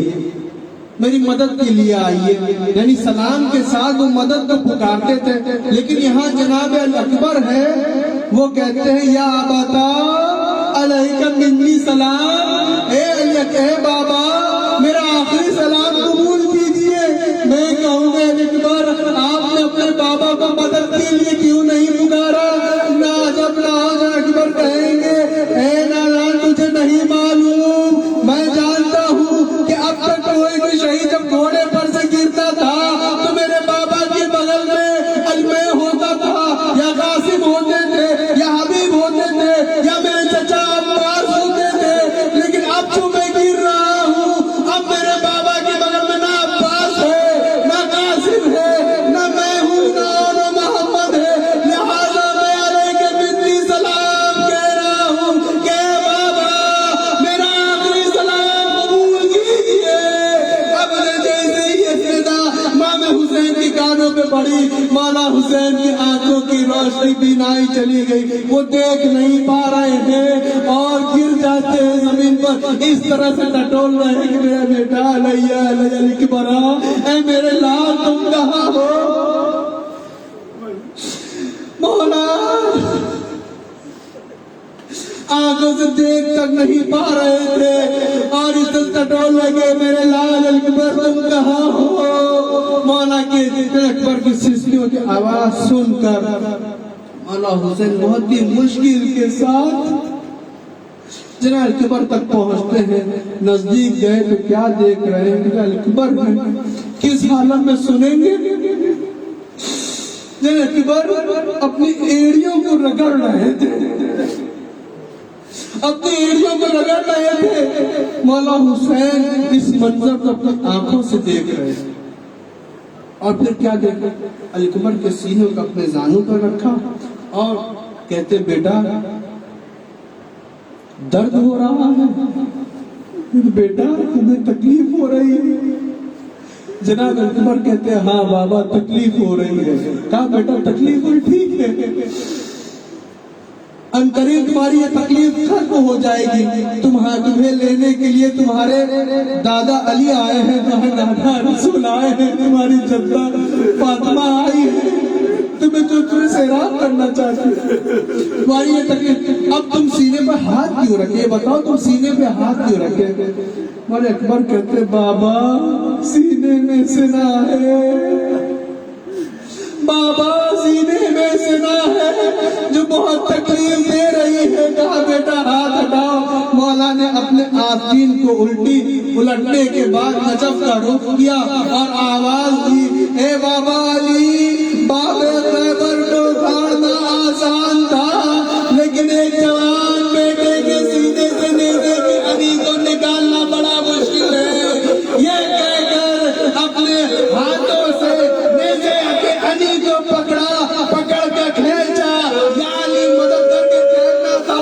میری مدد کے لیے آئیے، یعنی سلام کے ساتھ وہ مدد کو پکارتے تھے۔ لیکن یہاں جناب اکبر ہے، وہ کہتے ہیں یا اباتا علیکہ منی سلام، اے بابا میرا آخری سلام قبول کیجئے۔ میں کہوں گا اکبر آپ نے اپنے بابا کو مدد کے لیے کیوں نہیں پکارا؟ جب اکبر کہیں گے اے نادان تجھے نہیں معلوم، میں جانتا ہوں کہ اب تک کوئی بھی شہید جب گھوڑے پر سے گرتا تھا تو میرے بابا کے بغل میں علمے ہوتا تھا، یا قاسم ہوتے تھے، یا حبیب ہوتے تھے، یا میرے چچا عباس ہوتے تھے، لیکن اب جو میں گر رہا ہوں اب میرے بابا کے بغل میں نہ عباس ہے، نہ قاسم ہے، نہ میں ہوں، نہ محمد ہے، لہذا میں علیکہ منی سلام کہہ رہا ہوں کہ بابا میرا آخری سلام قبول کیجئے۔ اب جیسے یہ صدا امام حسین کی کانوں پہ پڑی، مولا حسین کی آنکھوں کی روشنی بینائی چلی گئی، وہ دیکھ نہیں پا رہے ہیں اور گر جاتے ہیں زمین پر، اس طرح سے ٹٹول رہے ہیں کہ میرا بیٹا علیہ علی اکبر، اے میرے لال تم کہاں ہو؟ مولا آنکھوں سے دیکھ تک نہیں پا رہے تھے اور اس طرح ٹٹول لگے، میرے لال علی اکبر تم کہاں ہو؟ مولا کے اکبر کی سسکیوں کی آواز سن کر مولا حسین بہت ہی مشکل کے ساتھ جناب اکبر تک پہنچتے ہیں۔ نزدیک گئے تو کیا دیکھ رہے ہیں؟ جناب اکبر کس حالت میں سنیں گے؟ جناب اکبر اپنی ایڑیوں کو رگڑ رہے تھے، اپنی ایڑیوں کو رگڑ رہے تھے۔ مولا حسین اس منظر کو اپنی آنکھوں سے دیکھ رہے تھے اور پھر کیا دیکھا؟ علی اکبر کے سینے کو اپنے زانوں پر رکھا اور کہتے بیٹا درد ہو رہا ہے؟ بیٹا تمہیں تکلیف ہو رہی ہے؟ جناب اکبر کہتے ہیں ہاں بابا تکلیف ہو رہی ہے۔ کہا بیٹا تکلیف ہوئی ٹھیک ہے، انقریب تمہاری یہ تکلیف ختم ہو جائے گی، تمہیں لینے کے لیے تمہارے دادا علی آئے ہیں، تمہارے دادا رسول آئے ہیں، تمہاری جدہ فاطمہ آئی ہے، تمہیں سیراب کرنا چاہتے ہیں، تمہاری یہ تکلیف۔ اب تم سینے پہ ہاتھ کیوں رکھے؟ بتاؤ تم سینے پہ ہاتھ کیوں رکھے؟ مولا اکبر کہتے بابا سینے میں سنا ہے، بابا سینے میں سنا ہے جو بہت تکلیف دے رہی ہے۔ کہا بیٹا ہاتھ ہٹاؤ۔ مولا نے اپنے آستین کو الٹنے کے بعد نجف کا رخ کیا اور آواز دی، اے بابا علی، باب خیبر کو اکھاڑنا آسان تھا لیکن ایک جوان بیٹے کے سینے سے نیزے کی علی کو نکالنا بڑا مشکل ہے۔ یہ کہہ کر اپنے ہاتھوں سے نیزے کے علی کو پکڑ کر کھینچا، یا علی مدد کر کے کھینچنا تھا،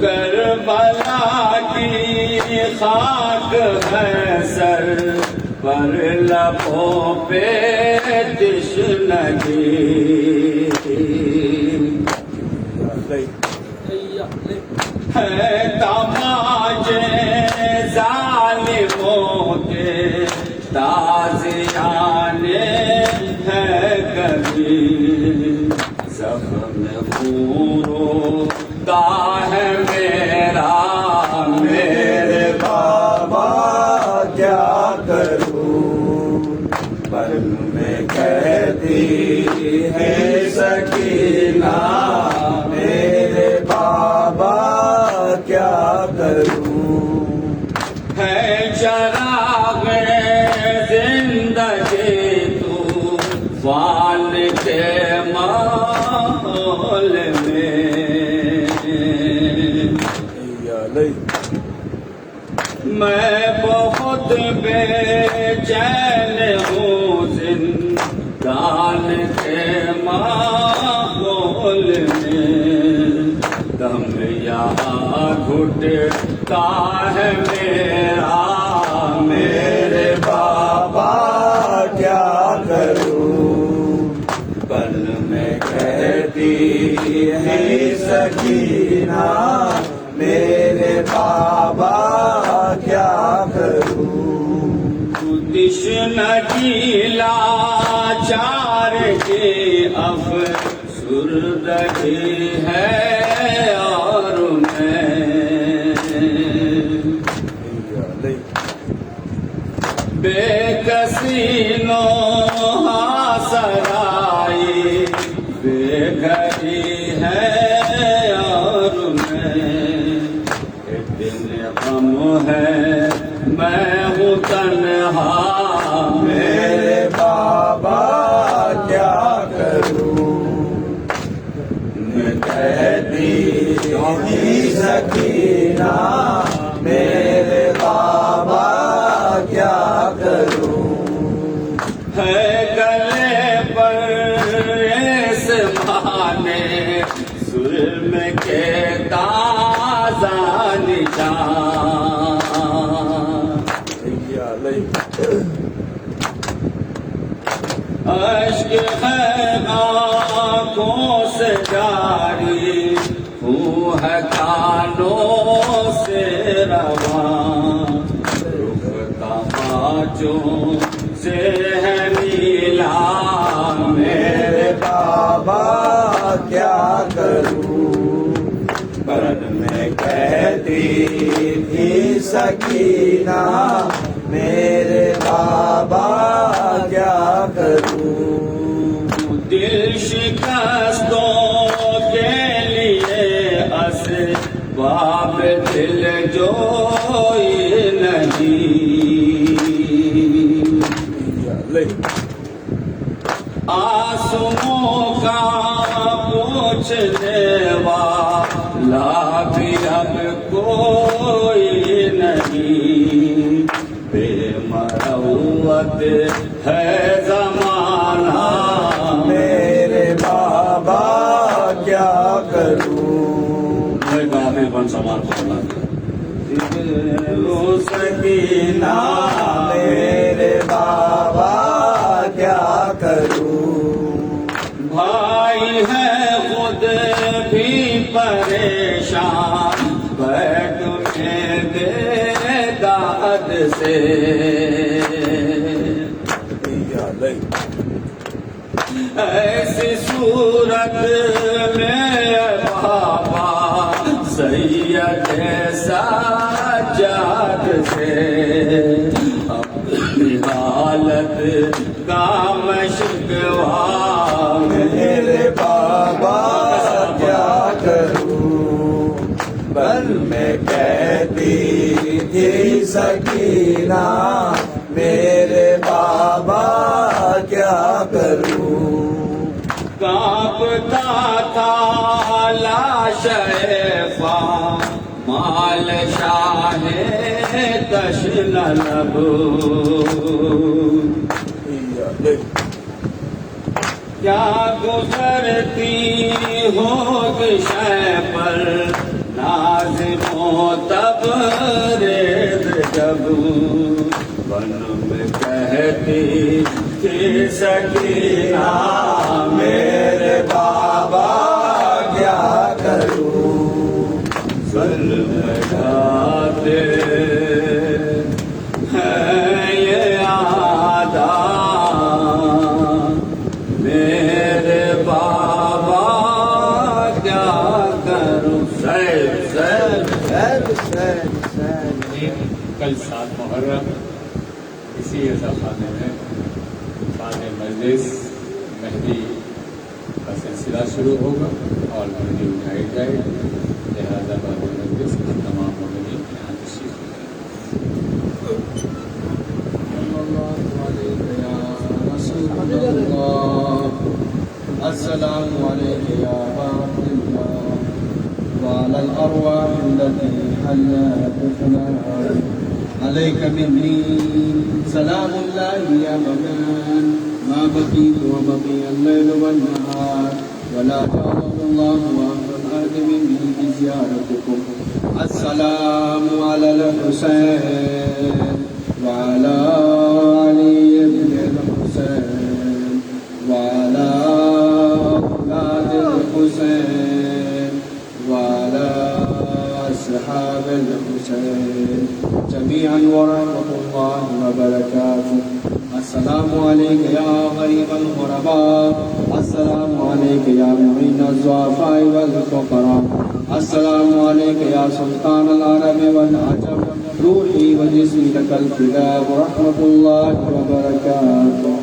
کربلا کی خاک ہے سر پر لبوں پہ تشنگی ہے تماچے ظالموں کے تازیانے ہے کبھی زخم خوروتا ہے میرا میرے بابا کیا کروں پر میں کہتی ہے سکینہ میرے بابا کیا کروں ہے چراغ زندگی تو فان کے ماحول میں بہت بے چین ہوں زندان کے ماحول میں دم یہاں گھٹتا ہے میرا میرے بابا کیا کروں بل میں کہتی ہے سکینہ میرے بابا کیا کروں تشنگی لاچار کی افسردگی ہے اور میں بے کسی نوحہ سرائی بے گھری ہے اور ایک دن غم ہے میں ہوں تنہا میرے بابا کیا کروں میں کہتی ہوں سکینہ میرے بابا کیا کروں ہے گلے پر اس بہانے سرم کے تازہ نشان اشک ہے آنکھوں سے جاری خون ہے کانوں سے رواں رخ تماچوں سے ہے نیلا میرے بابا کیا کروں پر میں کہتی تھی سکینہ میرے بابا کیا کروں دل شکستوں کے لیے اسباب دل جوئی نہیں آنسوؤں کا پوچھنے والا بھی اب کوئی نہیں بے مروت ہے زمانہ میرے بابا کیا کروں میں گانے بن سوال کرنا سکینہ میرے بابا کیا کروں بھائی ہے خود بھی پریشان بیٹھ میں دے داد سے ایسی صورت میں بابا سید سجاد سے اپنی حالت کا میں شکوا میرے بابا کیا کروں بل میں کہتی تھی سکینہ میرے بابا کیا کروں کانپتا تھا لاش مال شاہ تشن لب کیا گزرتی ہوگ شہ پر نازنوں تبریز جب بن میں کہتی تھی سکینہ میرے بابا کیا کروں ظلم ڈھاتے ہیں یہ عادات میرے بابا کیا کروں کل 7 محرم اسی ایسا خانے میں بعد مجلس مہدی کا سلسلہ شروع ہوگا اور مہدی اٹھائی جائے گی، لہٰذا بعد مجلس تمام مومنین یہاں تشریف السلام عليك يا عبد الله وعلى الأرواح التي حلت بفنائك عليك مني سلام الله يا مكان ما بقيت وبقي الليل والنهار ولا جعله الله وأهل الأرض مني بزيارتكم السلام على الحسين وعلى علي بن الحسين وعلى أولاد الحسين وعلى أصحاب الحسين جميعا ورحمة الله وبركاته السلام عليك يا غريب الغرباء السلام عليك يا معين الضعفاء والفقراء السلام عليك يا سلطان العرب والعجم روحي وجسمي لك الفداء ورحمة الله وبركاته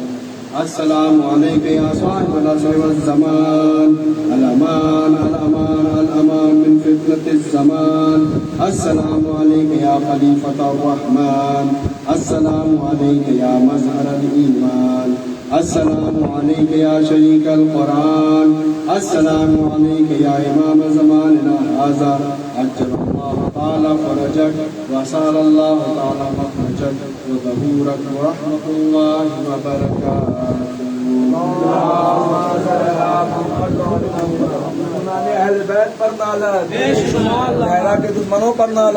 السلام عليك يا صاحب العصر والزمان الأمان الأمان الأمان من فتنة الزمان السلام عليك يا خليفة الرحمن السلام عليك يا مظهر الإيمان السلام عليك يا شريك القرآن السلام عليك يا إمام زماننا هذا عجل الله تعالى فرجك وسال الله تعالى مخرجك وظهورك ورحمة الله وبركاته اہل بیت پر نالت، کے دشمنوں پر نالت.